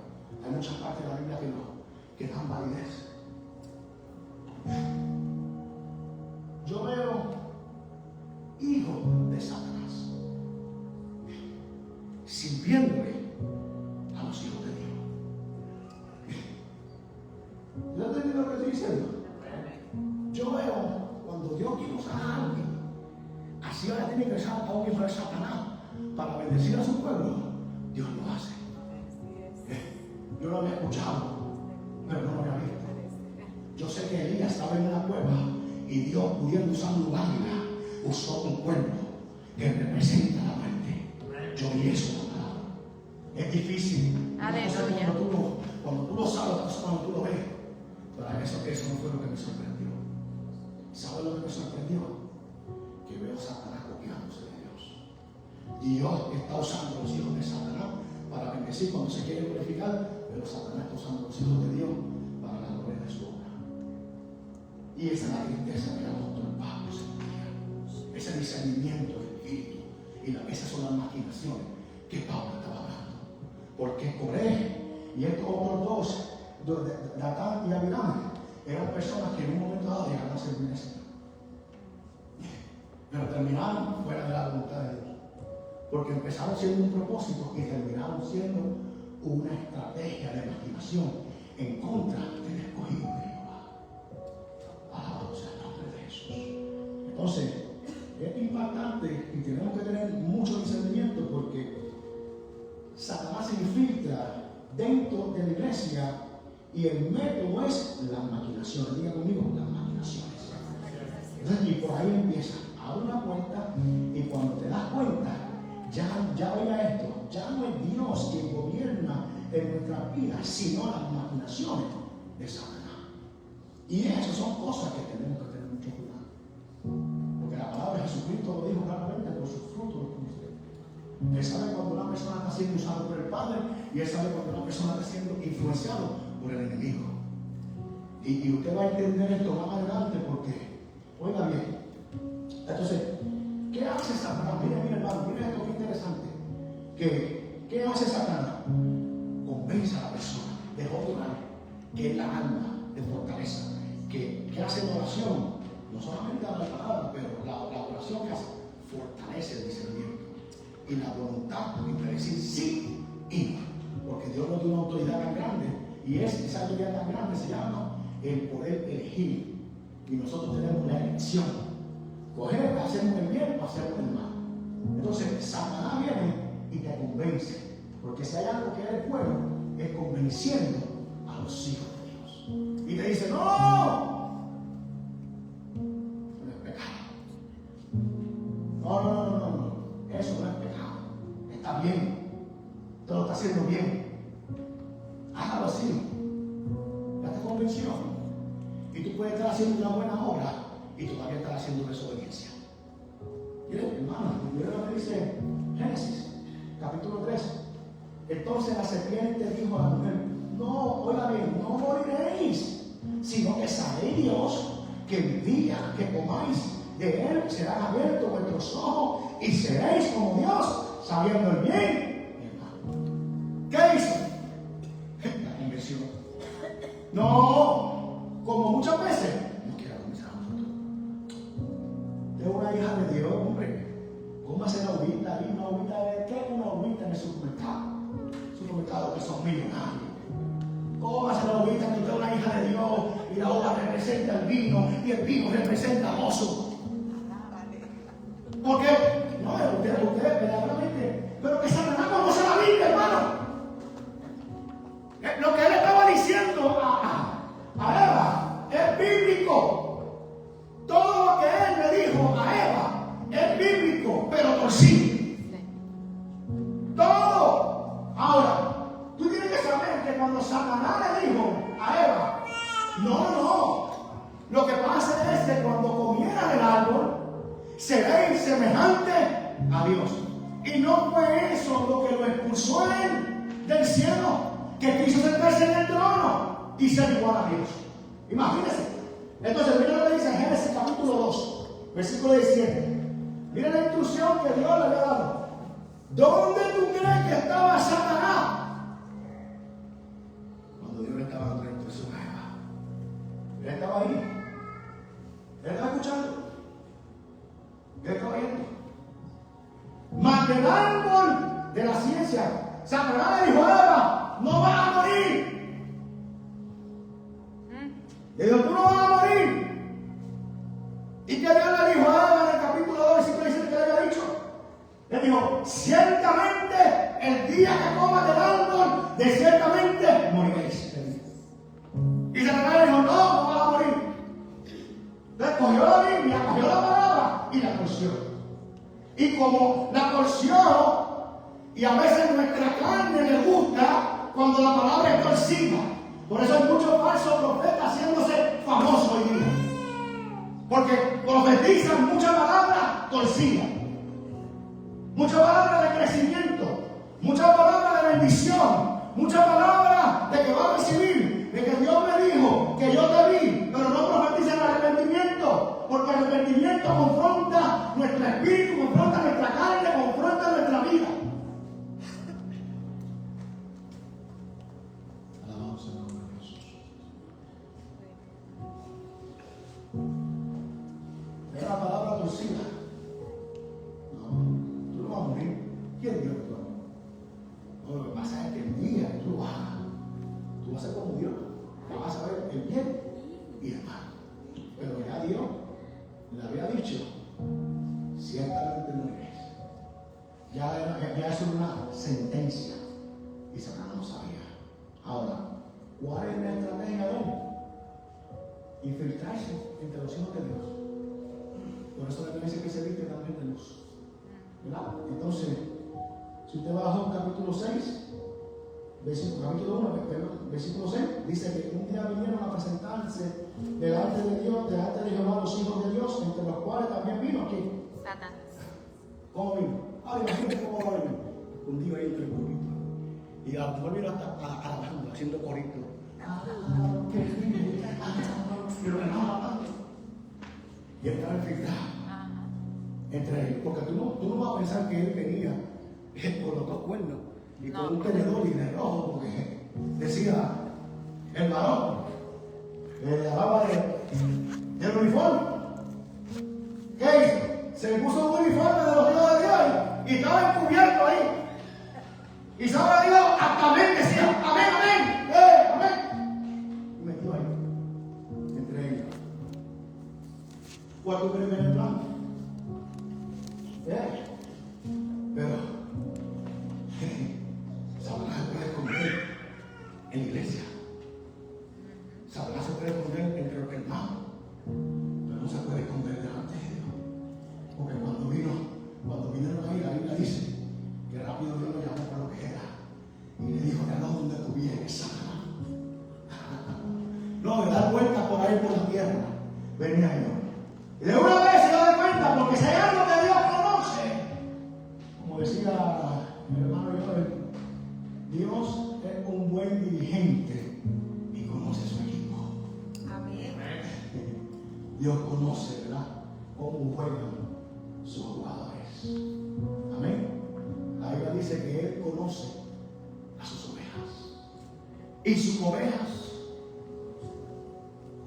Hay muchas partes de la Biblia que dan validez. Yo veo hijos de Satanás sirviéndole a los hijos de Dios. ¿Yo entendí lo que estoy diciendo? Yo veo cuando Dios quiere usar a alguien, así ahora tiene que usar a un hijo de Satanás para bendecir a su pueblo. Dios lo hace. Yo lo había escuchado, pero no lo había visto. Yo sé que Elías estaba en una cueva y Dios, pudiendo usar un águila, usó un cuerno que representa la muerte. Yo vi eso. Es difícil. Aleluya. Cuando tú lo sabes, cuando tú lo ves. Pero eso no fue lo que me sorprendió. ¿Sabes lo que me sorprendió? Que veo a Satanás copiándose de Dios. Dios está usando a los hijos de Satanás para bendecir cuando se quiere glorificar, pero Satanás está usando a los hijos de Dios para la gloria de su obra. Y esa es la tristeza que el apóstol Pablo sentía. Ese discernimiento del espíritu. Y esas son las maquinaciones que Pablo estaba hablando. Porque Coré y estos otros dos, Datán y Abiram, eran personas que en un momento dado llegaron a servir al Señor. Pero terminaron fuera de la voluntad de Dios. Porque empezaron siendo un propósito y terminaron siendo una estrategia de maquinación en contra del escogido de Jehová. Alabado sea el nombre de Jesús. Entonces, es impactante y tenemos que tener mucho discernimiento porque Satanás se infiltra dentro de la iglesia y el método es las maquinaciones. Diga conmigo, las maquinaciones. Entonces, y por ahí empieza. Abre una puerta y cuando te das cuenta, ya oiga esto, ya no es Dios quien gobierna en nuestras vidas, sino las maquinaciones de Satanás. Y esas son cosas que tenemos que tener mucho cuidado. Porque la palabra de Jesucristo lo dijo claramente, por sus frutos los conoceréis. Él sabe cuando una persona está siendo usada por el Padre y él sabe cuando una persona está siendo influenciada por el enemigo. Y usted va a entender esto más adelante porque, oiga bien, entonces, ¿qué hace Satanás? Mire hermano, mire esto que interesante. ¿Qué hace Satanás? Convence a la persona de otro lado, que es la alma de fortaleza, que hace una oración, no solamente a la palabra, pero la oración que hace, fortalece el discernimiento y la voluntad de decir sí y no, porque Dios nos dio una autoridad tan grande y esa autoridad tan grande se llama el poder elegir y nosotros tenemos la elección. Coger, hacemos el bien o hacemos el mal. Entonces, Satanás viene y te convence. Porque si hay algo que eres bueno, es convenciendo a los hijos de Dios. Y te dice, ¡no! No es pecado. No. Eso no es pecado. Está bien. Te lo está haciendo bien. Hágalo así. Ya te convenció. Y tú puedes estar haciendo una buena obra y todavía estar haciendo desobediencia. Miren, hermano, miren lo que dice Génesis, capítulo 13. Entonces la serpiente dijo a la mujer: no, oiga bien, no moriréis, sino que sabéis Dios que el día que comáis de él serán abiertos vuestros ojos y seréis como Dios, sabiendo el bien y el mal. ¿Qué hizo? La convención. No, como muchas veces Póngase la agüita ahí, una agüita de qué, una agüita en el supermercado. Supermercados que son millonarios. Póngase la agüita que usted es una hija de Dios y la uva representa el vino y el vino representa gozo. Porque, no, usted, verdaderamente, pero que Satanás conoce la Biblia, hermano. Lo que él estaba diciendo a Eva es bíblico. Todo lo que él le dijo a Eva es bíblico, pero torcido. Todo. Ahora, tú tienes que saber que cuando Satanás le dijo a Eva, no, lo que pasa es que cuando comiera del árbol, seréis semejante a Dios. Y no fue eso lo que lo expulsó a él del cielo, que quiso sentarse en el trono y ser igual a Dios. Imagínense. Entonces, mira lo que dice en Génesis capítulo 2, versículo 17. Mira la instrucción que Dios le había dado. ¿Dónde tú crees que estaba Satanás? Cuando Dios le estaba dando la instrucción a Eva. Él estaba ahí. Él estaba escuchando. Él estaba viendo. Mas del árbol de la ciencia, Satanás le dijo a Eva, no vas a morir. Le dijo, tú no vas a morir. ¿Y que Dios le dijo a Eva en el capítulo 2, versículo 17 que le había dicho? Le dijo, ciertamente el día que comas del árbol, de ciertamente moriréis. Y Satanás le dijo, no vas a morir. Entonces cogió la Biblia, cogió la palabra y la torció. Y como la torció, y a veces nuestra carne le gusta cuando la palabra es torcida. Por eso hay muchos falsos profetas haciéndose famosos hoy día. Porque profetizan muchas palabras torcidas. Muchas palabras de crecimiento. Muchas palabras de bendición. Muchas palabras de que va a recibir. De que Dios me dijo que yo te vi. Pero no profetizan arrepentimiento. Porque el arrepentimiento confronta nuestro espíritu, confronta nuestra carne, confronta nuestra vida. Alabamos el nombre de Jesús. Es la palabra torcida. No, tú no vas a morir. ¿Quién dio tu amor? No, lo que pasa es que el día que tú lo hagas, tú vas a ser como Dios. Vas a ver el bien y el mal. Pero ya Dios le había dicho, ciertamente moriréis. Ya es una sentencia. Y Satanás no sabía. Ahora, ¿cuál es la estrategia de él? Infiltrarse entre los hijos de Dios. Por eso la Biblia dice que se viste también de luz. ¿Verdad? Entonces, si usted va a Job capítulo 6, capítulo 1, versículo 6, dice que un día vinieron a presentarse delante de Dios, delante de Jehová, los hijos de Dios, entre los cuales también vino aquí. Satanás. ¿Cómo vino? Imagínate cómo va a venir. Un día ahí entre el corito. Y a lo mejor vino hasta alabando, haciendo corito. ¡Qué lindo! Pero me estaba matando. Y él estaba infiltrado entre ellos. Porque tú no vas a pensar que él venía con los dos cuernos y con un tenedor y de rojo, porque decía el varón, hablaba del uniforme. ¿Qué hizo? Se puso un uniforme de los hijos de Dios y estaba encubierto ahí. Y sabe Dios, hasta amén decía, amén, amén. Y metió ahí, entre ellos. ¿Cuál tú crees que es el plan? Pero Satanás se puede esconder en la iglesia. Satanás se puede esconder entre los hermanos. Pero no se puede esconder delante de Dios. Porque cuando vinieron ahí, la Biblia dice que rápido Dios lo llamó para lo que era. Y le dijo, ¿de dónde tú vienes, Satanás? No, de dar vueltas por ahí por la tierra. Venía yo. Y de una vez se da cuenta, porque si hay algo que Dios conoce, como decía mi hermano Joel, Dios es un buen dirigente y conoce su equipo. Amén. Dios conoce, ¿verdad?, cómo juegan sus jugadores. Amén. La Biblia dice que Él conoce a sus ovejas. Y sus ovejas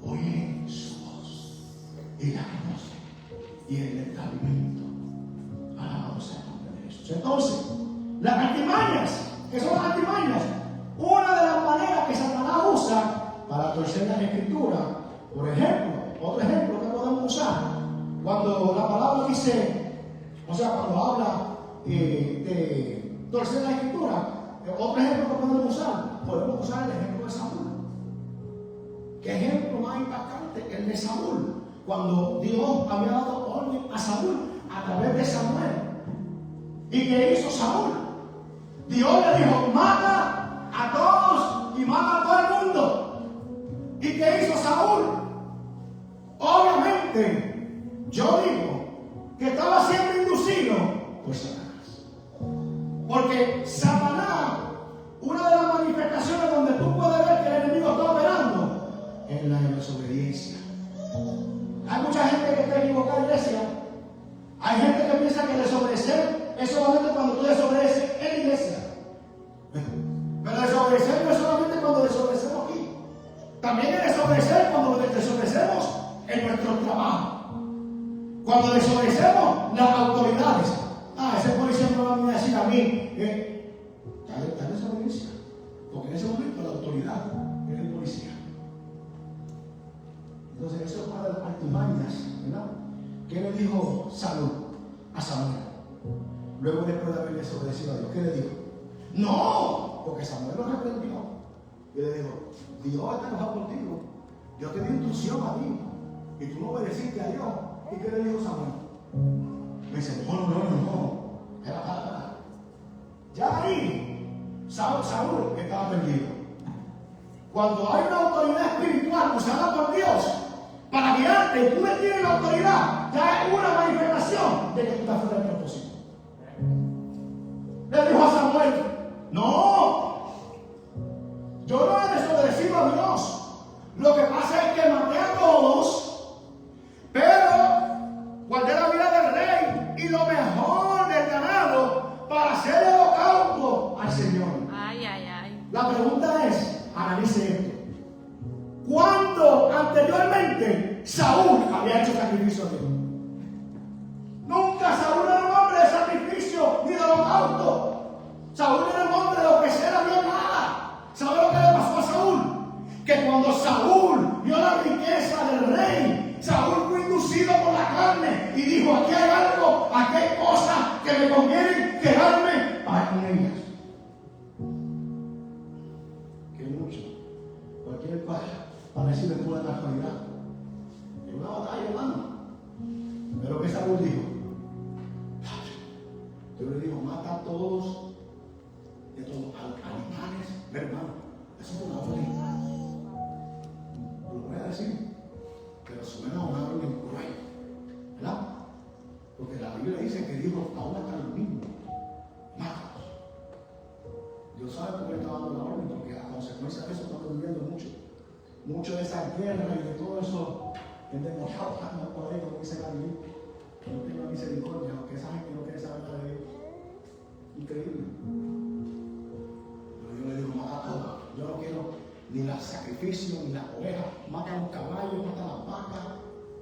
oyen su voz y la conocen. Y Él les da alimento. Alabamos Jesús. Entonces, las artimañas, ¿qué son las artimañas? Una de las maneras que Satanás usa para torcer la escritura. Por ejemplo, otro ejemplo que podemos usar, cuando la palabra dice, o sea, cuando habla de torcer la escritura, otro ejemplo que podemos usar el ejemplo de Saúl. ¿Qué ejemplo más impactante? El de Saúl, cuando Dios había dado orden a Saúl a través de Samuel. ¿Y qué hizo Saúl? Dios le dijo, mata a todos y mata a todo el mundo. ¿Y qué hizo Saúl? Obviamente, yo digo que estaba siendo inducido por Satanás. Porque Satanás, una de las manifestaciones donde tú puedes ver que el enemigo está operando, es la desobediencia. Hay mucha gente que está equivocada, iglesia. Hay gente que piensa que desobedecer es solamente cuando tú desobedeces en la iglesia. Pero desobedecer no es solamente cuando desobedecemos aquí. También es desobedecer cuando desobedecemos en nuestro trabajo. Cuando desobedecemos las autoridades. Ese policía no va a decir a mí está en desobediencia. Porque en ese momento la autoridad es el policía. Entonces eso es una de las artimañas, ¿verdad? ¿Qué le dijo Saúl a Samuel? Luego después de haber desobedecido a Dios, ¿qué le dijo? ¡No! Porque Samuel lo reprendió. Y le dijo, Dios está enojado contigo. Dios te dio instrucción a ti. Y tú no obedeciste a Dios. ¿Y qué le dijo Samuel? Me dice, no. Espera. Ya ahí, Saúl estaba perdido. Cuando hay una autoridad espiritual usada por Dios para guiarte y tú le tienes la autoridad, ya es una manifestación de que tú estás fuera del propósito. Le dijo a Samuel, no, yo no he desobedecido a Dios. Lo que pasa es que maté a todos, pero guardé la vida del rey y lo mejor del ganado para hacer el holocausto al Señor. Ay. La pregunta es, analice esto. ¿Cuándo anteriormente Saúl había hecho sacrificio a Dios? Nunca Saúl era un hombre de sacrificio ni de holocausto. Saúl era un hombre de ofrecer a Dios nada. ¿Sabe lo que le pasó a Saúl? Que cuando Saúl vio la riqueza del rey, Saúl fue inducido por la carne y dijo, aquí hay algo, aquí hay cosas que me convienen quedarme para con ellas. Que mucho. Cualquier para decirle tú de la actualidad. Es una batalla, hermano. Pero que Saúl dijo, yo le digo, mata a todos, de todos los animales, hermano. Eso es una orden. Lo voy a decir, pero suena a una orden cruel, ¿verdad? Porque la Biblia dice que dijo, aún hasta los mismos, mátalos. Dios sabe por qué está dando la orden, porque a consecuencia de eso estamos viviendo mucho de esa guerra y de todo eso, endemoniado por ahí, como dice la Biblia. No tenga misericordia, porque esa gente no quiere saber nada de Dios. Increíble. Pero yo le digo, mata a todos. Yo no quiero ni los sacrificios, ni las ovejas. Mata a los caballos, mata a las vacas,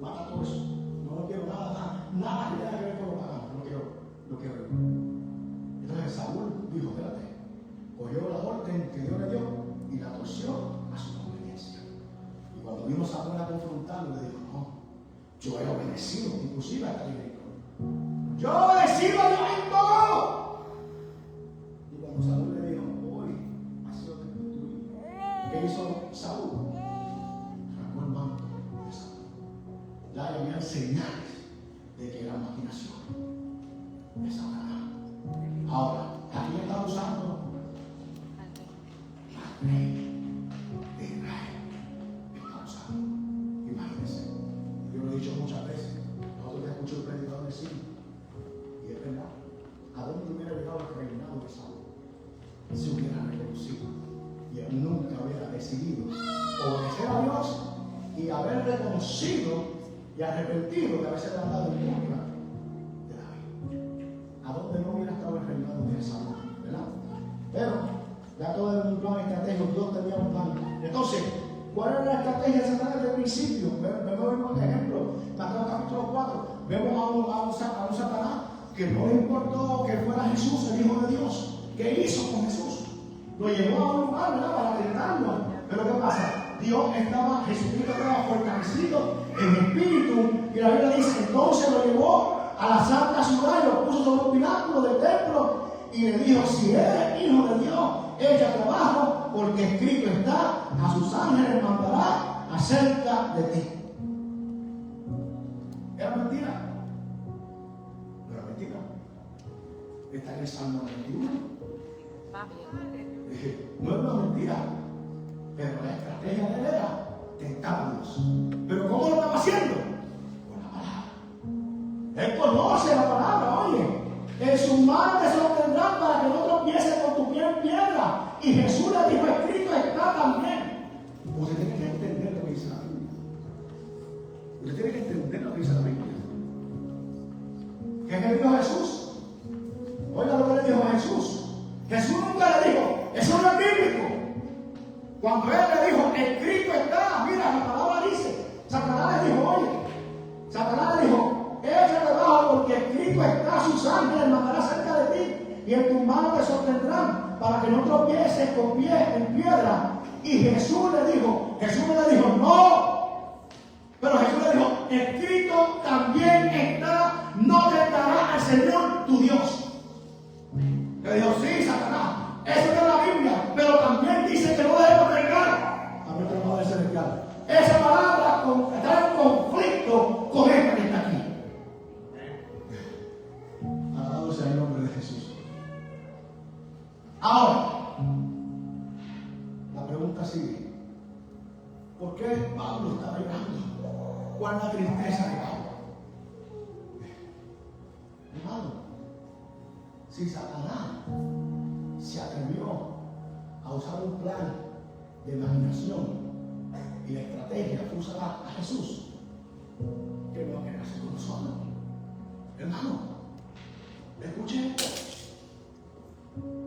mata a todo eso. No quiero nada que tenga que ver con los paganos. No quiero. Entonces Saúl dijo, espérate, cogió la orden que Dios le dio y la torció a su conveniencia. Y cuando vino Saúl a confrontarlo, le dijo, no, yo he obedecido, inclusive hasta el rey. Yo he obedecido a Dios en todo. Y cuando Saúl le dijo, hoy ha sido destituido, ¿qué hizo Saúl? Sacó el manto de Saúl. Ya había señales de que era maquinación de Satanás. Ahora, ¿a quién está usando? Al rey de Israel. Está usando. Imagínense. Yo lo he dicho muchas veces. Nosotros te escucho el predicador decir, y es verdad, ¿a dónde hubiera llegado el reinado de Saúl? Se hubiera reconocido y él nunca hubiera decidido obedecer a Dios y haber reconocido y arrepentido de haberse levantado en contra de David. ¿A dónde no hubiera estado el reinado de Saúl? ¿Verdad? Pero ya todo era un plan estratégico, Dios tenía un plan. Entonces, ¿cuál era la estrategia de Satanás desde el principio? Vemos un ejemplo, Mateo capítulo 4. Vemos a un Satanás que no le importó que fuera Jesús, el Hijo de Dios. ¿Qué hizo con Jesús? Lo llevó a un lugar, ¿verdad?, para tentarlo. Pero ¿qué pasa? Jesucristo estaba fortalecido en espíritu, y la Biblia dice, entonces lo llevó a la santa ciudad y lo puso sobre un pináculo del templo y le dijo: si eres hijo de Dios, échate abajo, porque escrito está, a sus ángeles mandará acerca de ti. ¿Era mentira? No era mentira. Está en el Salmo 21. No es una mentira, pero la estrategia de él era tentar a Dios. ¿Pero cómo lo estaba haciendo? Con la palabra. Él conoce la palabra, oye. En su mano te sostendrán para que no tropieces con tu pie en piedra. Y Jesús le dijo: escrito está también. Usted tiene que entender lo que dice la Biblia. Usted tiene que entender lo que dice la Biblia. ¿Qué le dijo a Jesús? Oiga lo que le dijo a Jesús. Jesús nunca le dijo: eso no es bíblico. Cuando él le dijo: escrito está, mira, la palabra dice. Satanás le dijo: oye, Satanás le dijo: échate abajo, porque escrito está, sus ángeles mandarán cerca de ti, y en tus manos te sostendrán, para que no tropieces con pie en piedra. Y Jesús le dijo: no. Pero Jesús le dijo: escrito también está, no tentarás al Señor tu Dios. Le dijo: sí, Satanás, eso está en la Biblia, pero también dice que no debemos pecar a nuestro Padre Celestial. Esa palabra está en conflicto con esta que está aquí. Alabado sea el nombre de Jesús. Ahora, la pregunta sigue: ¿por qué Pablo estaba llorando? ¿Cuál es la tristeza de Pablo? Hermano, si Satanás se atrevió a usar un plan de imaginación y la estrategia que usaba a Jesús, ¿qué no va a querer hacer con nosotros? Hermano, escuche esto.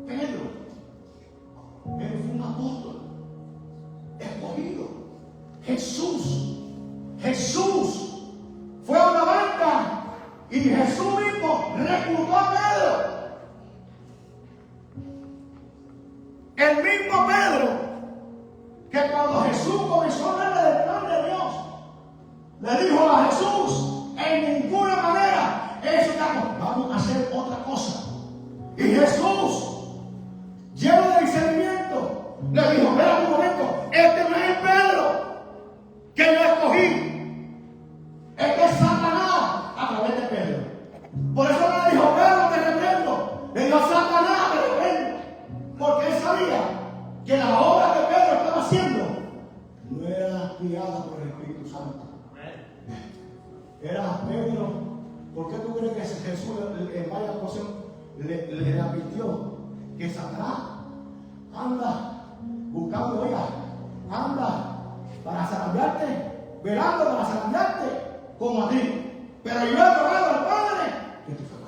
Pedro, él fue un apóstol escogido. Jesús fue a una banca y Jesús mismo reclutó a Pedro. El mismo Pedro que cuando Jesús comenzó a hablar del plan de Dios, le dijo a Jesús: en ninguna manera eso estamos, vamos a hacer otra cosa. Y Jesús, lleno de discernimiento, le dijo: espera un momento, este no es el Pedro que yo escogí, este es Satanás a través de Pedro. Por eso no le dijo: Pedro, te reprendo. Le dijo: Satanás, te reprendo. Porque él sabía que la obra que Pedro estaba haciendo no era guiada por el Espíritu Santo. Era Pedro. ¿Por qué tú crees que Jesús en varias ocasiones le advirtió que Satanás anda buscando, oiga, anda para zarandearte, velando para zarandearte como a ti? Pero yo he rogado al Padre que tú fueras.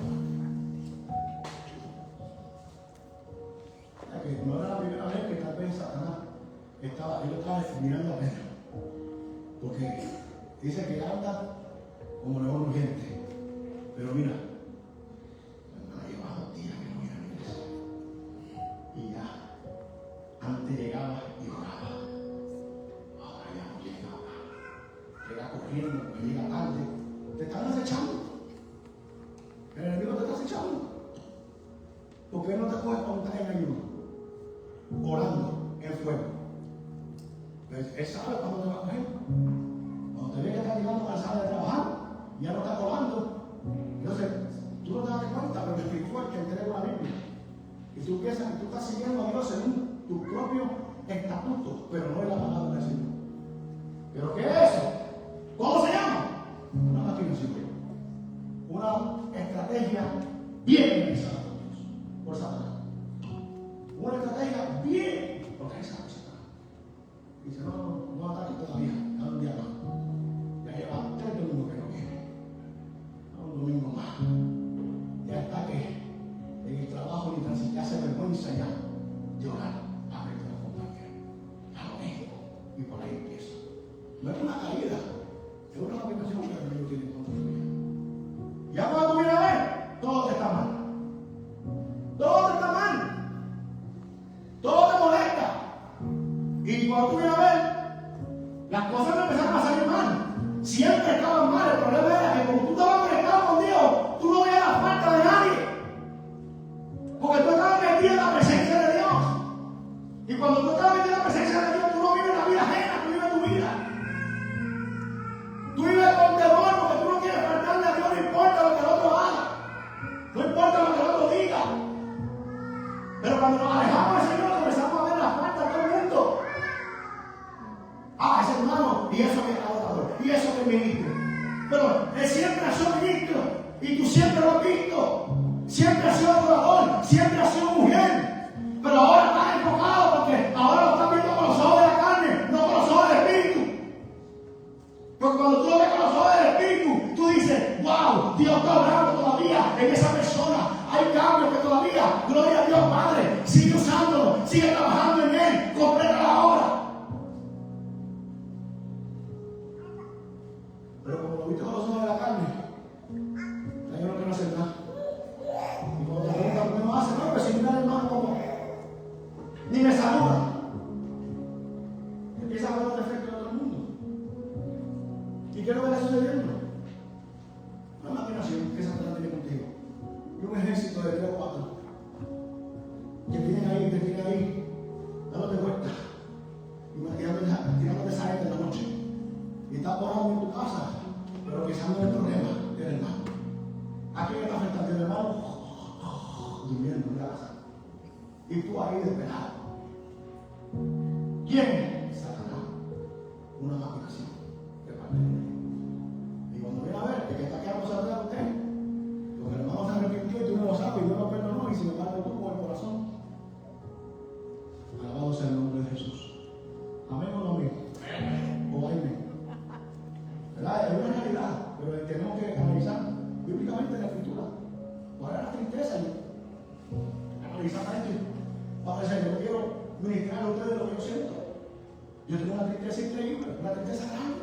No era la primera vez que tal vez Satanás estaba mirando a Pedro, porque dice que anda como león urgente. Pero mira, hermana, lleva 2 días que no viene a la iglesia, y ya antes llegaba y oraba, ahora ya no llega corriendo, que llega tarde. Te están acechando, el enemigo te está acechando. ¿Por qué no te puedes contar en ayuno, orando en fuego? Él sabe cuándo te va a coger. Cuando te ve que está llegando cansado de trabajar, ya no está colando. Entonces, tú no te das cuenta, pero el espiritual que entrega la Biblia. Y tú piensas que tú estás siguiendo a Dios según tu propio estatuto, pero no es la palabra del Señor. ¿Pero qué es eso? ¿Cómo se llama? Una maquinación. Una estrategia bien organizada por Satanás. Una estrategia bien organizada por Satanás. Dice: no ataque todavía, dame un día más. Ya lleva 3 domingos que no viene. Un domingo más. Ya está que en el trabajo ni tan siquiera hace vergüenza ya de orar. Ábrete la compañera. Ya lo mismo. Y por ahí empieza. No es una caída, es una aplicación que el Señor tiene en contra tuya. Ya cuando tú vienes a ver, todo te está cuando tú vienes a ver, las cosas no empezaron a salir mal. Siempre estaban mal. El problema era que como tú estabas conectado con Dios, tú no veías la falta de nadie. Porque tú estabas metido en la presencia de Dios. Y cuando tú estabas metido en la presencia de Dios, tú no vives la vida ajena, tú vives tu vida. Tú vives con temor porque tú no quieres faltarle a Dios, no importa lo que el otro haga. No importa lo que el otro diga. Pero cuando nos alejamos del Señor, comenzamos a ver la falta de todo el mundo. Ah, ese hermano, y eso que es adorador, y eso que es ministro. Pero él siempre ha sido ministro, y tú siempre lo has visto. Siempre ha sido adorador, siempre ha sido mujer. Pero ahora estás enfocado porque ahora lo estás viendo con los ojos de la carne, no con los ojos del Espíritu. Porque cuando tú lo ves con los ojos del Espíritu, tú dices, wow, Dios está obrando todavía en esa persona. Hay cambios que todavía, gloria a Dios Padre, sigue usándolo, sigue trabajando en él, completa la obra. Pero como lo viste con los ojos de la carne, hay uno que no hace nada. Y cuando te preguntan por qué no hace, no, pues si mira al hermano como ni me saluda. Empieza a ver los defectos de todo el mundo. ¿Y qué es lo que está sucediendo? Una maquinación que Satanás tiene contigo. Y un ejército de 3 o 4 que tienen ahí, dándote vueltas y tirándote esa gente en la noche. Y estás orando en tu casa, pero pensando en el problema del hermano. ¿A quién está afectando el hermano? Durmiendo en la casa. Y tú ahí desvelado. ¿Quién? Satanás. Una maquinación de parte de él. Y cuando viene a ver, el que está quedando sabe a usted. Porque el hermano se arrepintió y tú no lo sabes y Dios lo perdonó y sin embargo tú con el corazón. Alabado sea el nombre de Jesús. Amén o no amén. O amén. ¿Verdad? Es una realidad, pero tenemos que analizar bíblicamente la escritura. ¿Cuál es la tristeza? Analizar esto. Para decir, yo quiero ministrar a ustedes lo que yo siento. Yo tengo una tristeza increíble, una tristeza grande.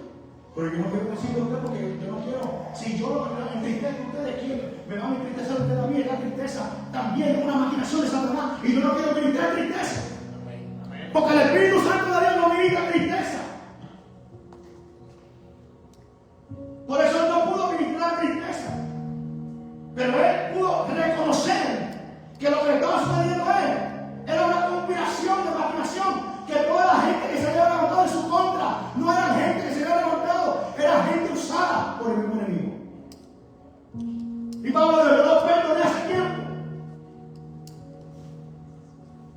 Pero yo no quiero decirle a ustedes porque yo no quiero. Si yo entristezco a ustedes, ¿quién me va a entristecer a ustedes a mí? Esta tristeza también es una maquinación de Satanás. Y yo no quiero ministrar tristeza. Porque el Espíritu Santo de Dios no ministra tristeza. Por eso él no pudo ministrar tristeza. Pero él pudo reconocer que lo que estaba sucediendo a él era una conspiración de maquinación. Que toda la gente que se había levantado en su contra no era gente que se había levantado, era gente usada por el mismo enemigo. Y Pablo de verdad perdoné hace tiempo.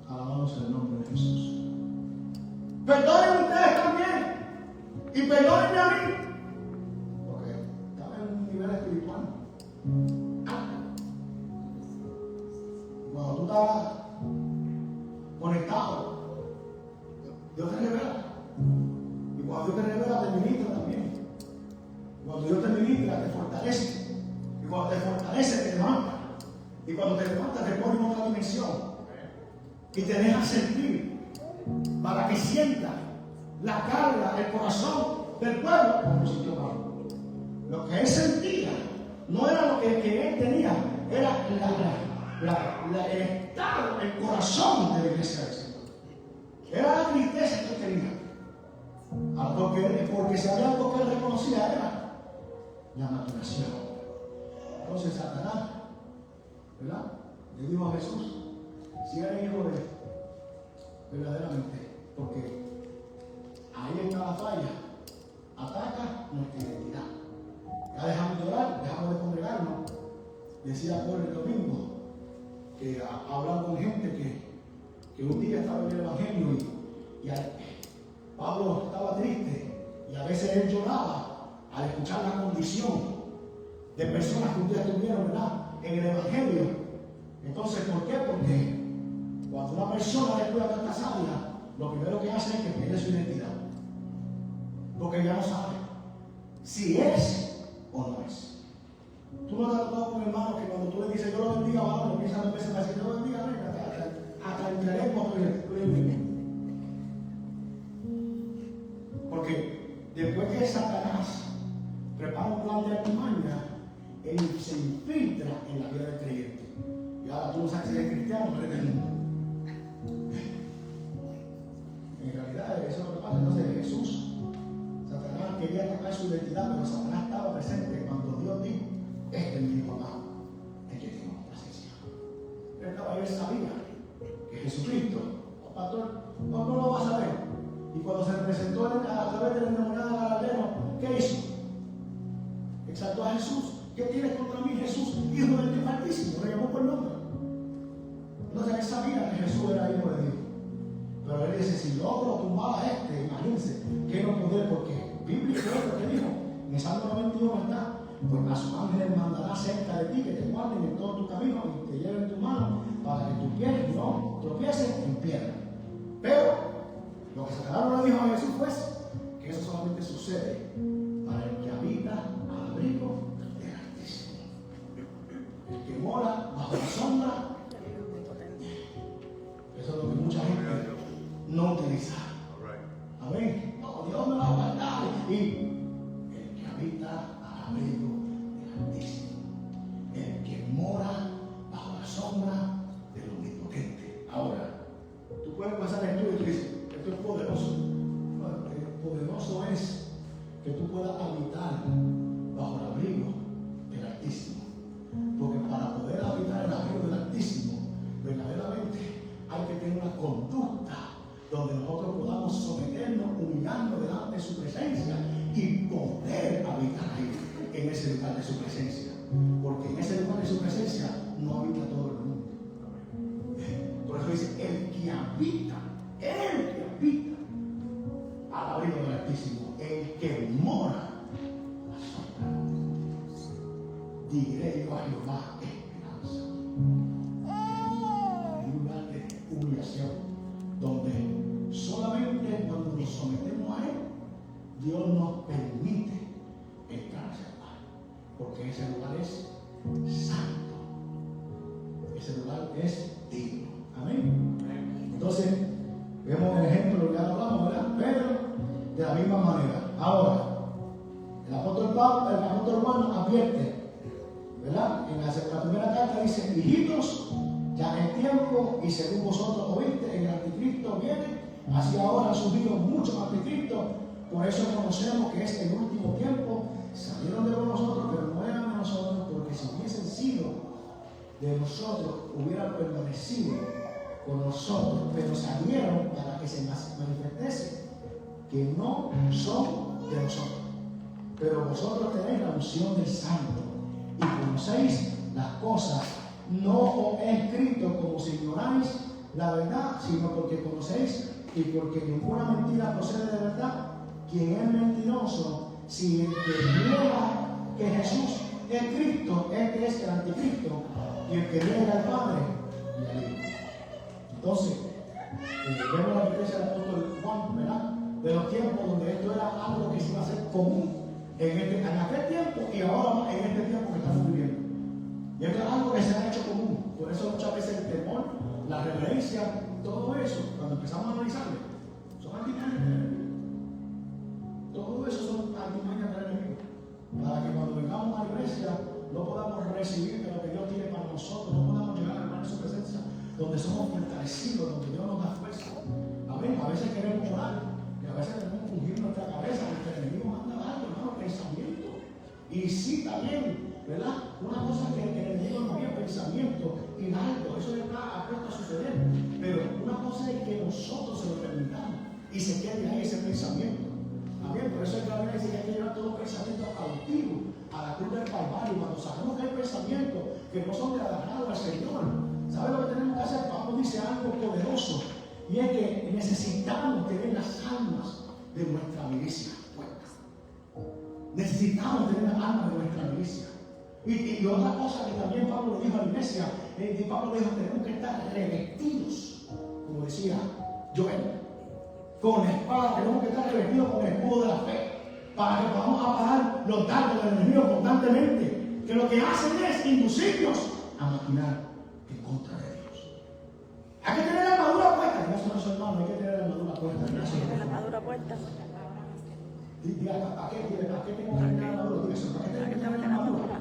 Alabado sea el nombre de Jesús. Perdonen ustedes también. Y perdónenme a mí. Nivel espiritual. Cuando tú estás conectado, Dios te revela. Y cuando Dios te revela, te ministra también. Cuando Dios te ministra, te fortalece. Y cuando te fortalece, te levanta. Y cuando te levanta, te pone en otra dimensión. Y te deja sentir para que sientas la carga, el corazón del pueblo como sintió Pablo. Lo que él sentía no era lo que él tenía, era el estado, el corazón de la iglesia del Señor. Era la tristeza que él tenía. Porque si había algo que él reconocía era la maquinación. Entonces Satanás, ¿verdad? Le dijo a Jesús, si eres hijo de él, verdaderamente, porque ahí está la falla, ataca nuestra identidad. Ya dejamos de orar, dejamos de congregarnos. Decía Pablo el domingo, que hablando con gente que un día estaba en el Evangelio y Pablo estaba triste y a veces él lloraba al escuchar la condición de personas que un día estuvieron, ¿verdad?, en el Evangelio. Entonces, ¿por qué? Porque cuando una persona después de estar sabia, lo primero que hace es que pierde su identidad. Porque ya no sabe si es o no es. Tú no te has tocado con hermanos que cuando tú le dices yo lo bendiga, varón, lo piensas 2 veces para decir yo lo bendiga, hasta entraré cuando tú le. Porque después que Satanás prepara un plan de artimaña, él se infiltra en la vida del creyente. Y ahora tú no sabes si eres cristiano o eres del mundo. En realidad, eso ¿verdad? Pero Satanás estaba presente cuando Dios dijo, este es mi papá, es que tengo presencia. Él sabía que Jesucristo, pastor, no lo va a saber. Y cuando se presentó a través del endemoniado Gadareno, ¿qué hizo? Exaltó a Jesús. ¿Qué tienes contra mí, Jesús, hijo del Dios Altísimo? Lo llamó por nombre. Entonces él sabía que Jesús era hijo de Dios. Pero él dice, si logro tumbar a este, imagínense, que no poder, porque bíblico es lo que dijo. En el Salmo 91 está, pues a sus ángeles mandará cerca de ti, que te guarden en todo tu camino y te lleven tu mano, para que tu pie no tropiece en piedra. Pero lo que Satanás no le dijo a Jesús fue que eso solamente sucede para el que habita al abrigo del Altísimo, el que mora bajo la sombra. Eso es lo que mucha gente no utiliza. Amén. No, Dios me va a guardar. Y el que habita al abrigo del Altísimo, el que mora bajo la sombra del Omnipotente. Ahora, tú puedes pasar el estudio y tú dices, esto es poderoso. No, poderoso es que tú puedas habitar bajo el abrigo del Altísimo. Porque para poder habitar el abrigo del Altísimo, verdaderamente hay que tener una conducta donde nosotros podamos someternos, humillarnos delante de su presencia y poder habitar ahí, en ese lugar de su presencia. Porque en ese lugar de su presencia no habita todo el mundo. Por eso dice, el que habita al abrigo del Altísimo, el que mora a sombra. Diré yo a Jehová, esperanza. En un lugar de humillación, donde solamente cuando nos sometemos a Él, Dios nos permite entrar a ese lugar. Porque ese lugar es santo. Ese lugar es digno. Amén. Entonces, vemos el ejemplo, ya lo hablamos, ¿verdad? Pedro, de la misma manera. Ahora, el apóstol Juan advierte, ¿verdad? En la primera carta dice, hijitos, ya el tiempo, y según vosotros oíste, el anticristo viene, así ahora han surgido muchos anticristos, por eso conocemos que es el último tiempo. Salieron de nosotros, pero no eran de nosotros, porque si hubiesen sido de nosotros, hubieran permanecido con nosotros, pero salieron para que se manifestase que no son de nosotros. Pero vosotros tenéis la unción del Santo y conocéis las cosas. No os he escrito como si ignoráis la verdad, sino porque conocéis y porque ninguna mentira procede de verdad. Quien es mentiroso, si el que niega que Jesús es Cristo, este es el anticristo, y el que niega al Padre y al Hijo. Entonces, vemos la advertencia del apóstol Juan, ¿verdad? De los tiempos donde esto era algo que se iba a hacer común en aquel tiempo y ahora en este tiempo que estamos viviendo. Y esto es algo que se ha hecho común. Por eso muchas veces el temor, la reverencia, todo eso, cuando empezamos a analizarlo, son artimañas del enemigo. Todo eso son artimañas del enemigo. Para que cuando vengamos a la iglesia no podamos recibir de lo que Dios tiene para nosotros, no podamos llegar a su presencia, donde somos fortalecidos, donde Dios nos da fuerza. Amén. A veces queremos orar y a veces tenemos que ungir nuestra cabeza porque el enemigo manda algo, hermano, pensamiento. Y sí, también, ¿verdad? Una cosa que el enemigo no había pensamiento y algo, eso ya está puesto a suceder. Pero una cosa es que nosotros se lo permitamos y se quede ahí ese pensamiento. Amén. Por eso es que la Biblia dice que hay que llevar todo pensamiento cautivo a la cruz del Calvario. Cuando sabemos que hay pensamientos que no son de agrado al Señor, ¿sabe lo que tenemos que hacer? Pablo dice algo poderoso, y es que necesitamos tener las almas de nuestra milicia puestas. Necesitamos tener las almas de nuestra milicia. Y otra cosa que también Pablo le dijo a la iglesia, Pablo dijo, tenemos que estar revestidos, como decía Joel, con la espada, tenemos que estar revestidos con el escudo de la fe, para que podamos apagar los dardos del enemigo constantemente, que lo que hacen es inducirnos a maquinar en contra de Dios. Hay que tener la armadura puesta. Gracias a su hermano, hay que tener la armadura puesta. La armadura puesta. ¿Para qué tengo que tener la armadura? ¿Para qué tengo que tener la armadura?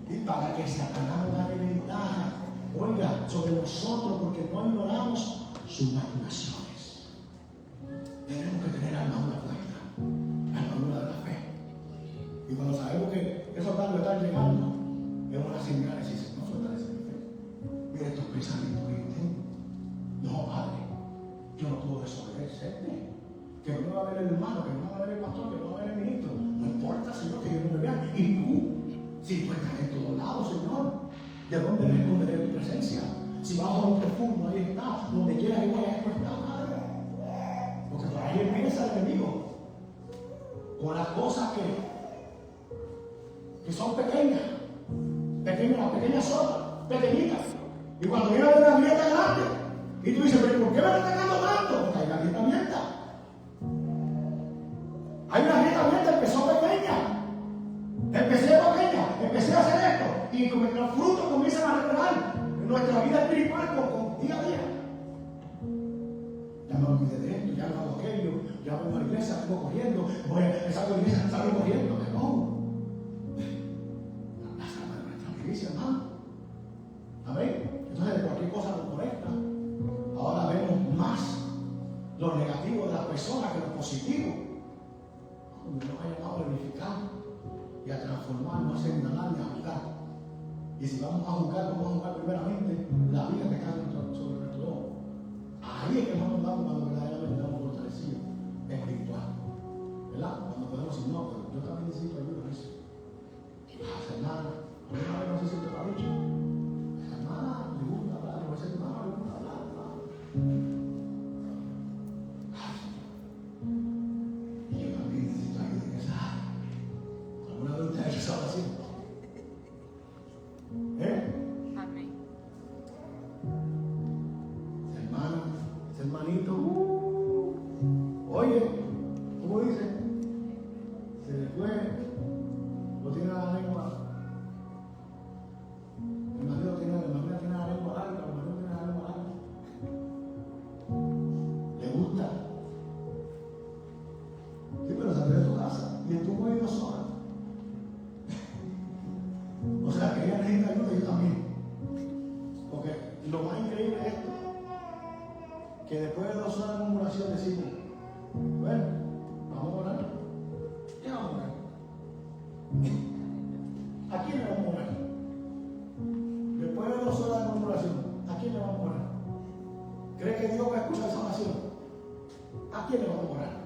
Y para que Satanás no gane ventaja, oiga, sobre nosotros, porque no ignoramos sus maquinaciones. Tenemos que tener la armadura puesta, la armadura de la fe. Yo no puedo desobedecerme. Que no me va a ver el hermano, que no me va a ver el pastor, que no me va a ver el ministro. No importa, Señor, que yo no me vea. Y tú, si tú estás en todos lados, Señor, ¿de dónde me esconderé tu presencia? Si bajo a un profundo, ahí está. Donde quiera que vaya, esto está, Padre. Porque por ahí empieza el enemigo. Con las cosas que son pequeñas, pequeñas solas, pequeñitas. Y cuando viene una grieta grande, y tú dices, pero ¿por qué me está atacando tanto? Porque hay una grieta abierta. Hay una grieta abierta, empezó pequeña. Empecé a hacer esto. Y como que los frutos comienzan a revelar en nuestra vida espiritual con día a día. Ya me olvidé de esto, ya no hago aquello, ya voy a la iglesia, vengo corriendo, voy a empezar la iglesia, salgo corriendo, que no. La sala de nuestra iglesia, hermano. Amén. Entonces, de cualquier cosa lo correcta, ahora vemos más lo negativo de las personas que lo positivo. Dios nos ha llamado a edificar y a transformarnos en ganar y a juzgar. Y si vamos a juzgar primeramente la vida que cae sobre nuestro ojo. Ahí es que nos damos cuando verdaderamente estamos fortalecidos espiritual. ¿Verdad? Cuando podemos decir, no, pero yo también necesito ayuda en eso. Hermana, una vez no sé si te lo ha dicho. Hermana, le gusta hablar, a veces hermana le gusta hablar, hermano. Y yo también necesito ayuda en esa área. ¿Alguna vez usted ha hecho esa oración? Amén. Hermanito, oye, ¿cómo dice? Se le fue, lo tiene a la lengua. El marido tiene la lengua larga, el marido tiene la lengua larga. Le gusta. Sí, pero salió de tu casa y estuvo ahí 2 horas. O sea que ella necesita ayuda y yo también. Porque lo más increíble es esto. Que después de 2 horas de murmuración decimos, bueno, vamos a orar. ¿Qué vamos a orar? ¿A quién le vamos a orar? Después de 2 horas de murmuración, ¿a quién le vamos a orar? ¿Cree que Dios va a escuchar esa oración? ¿A quién le vamos a orar?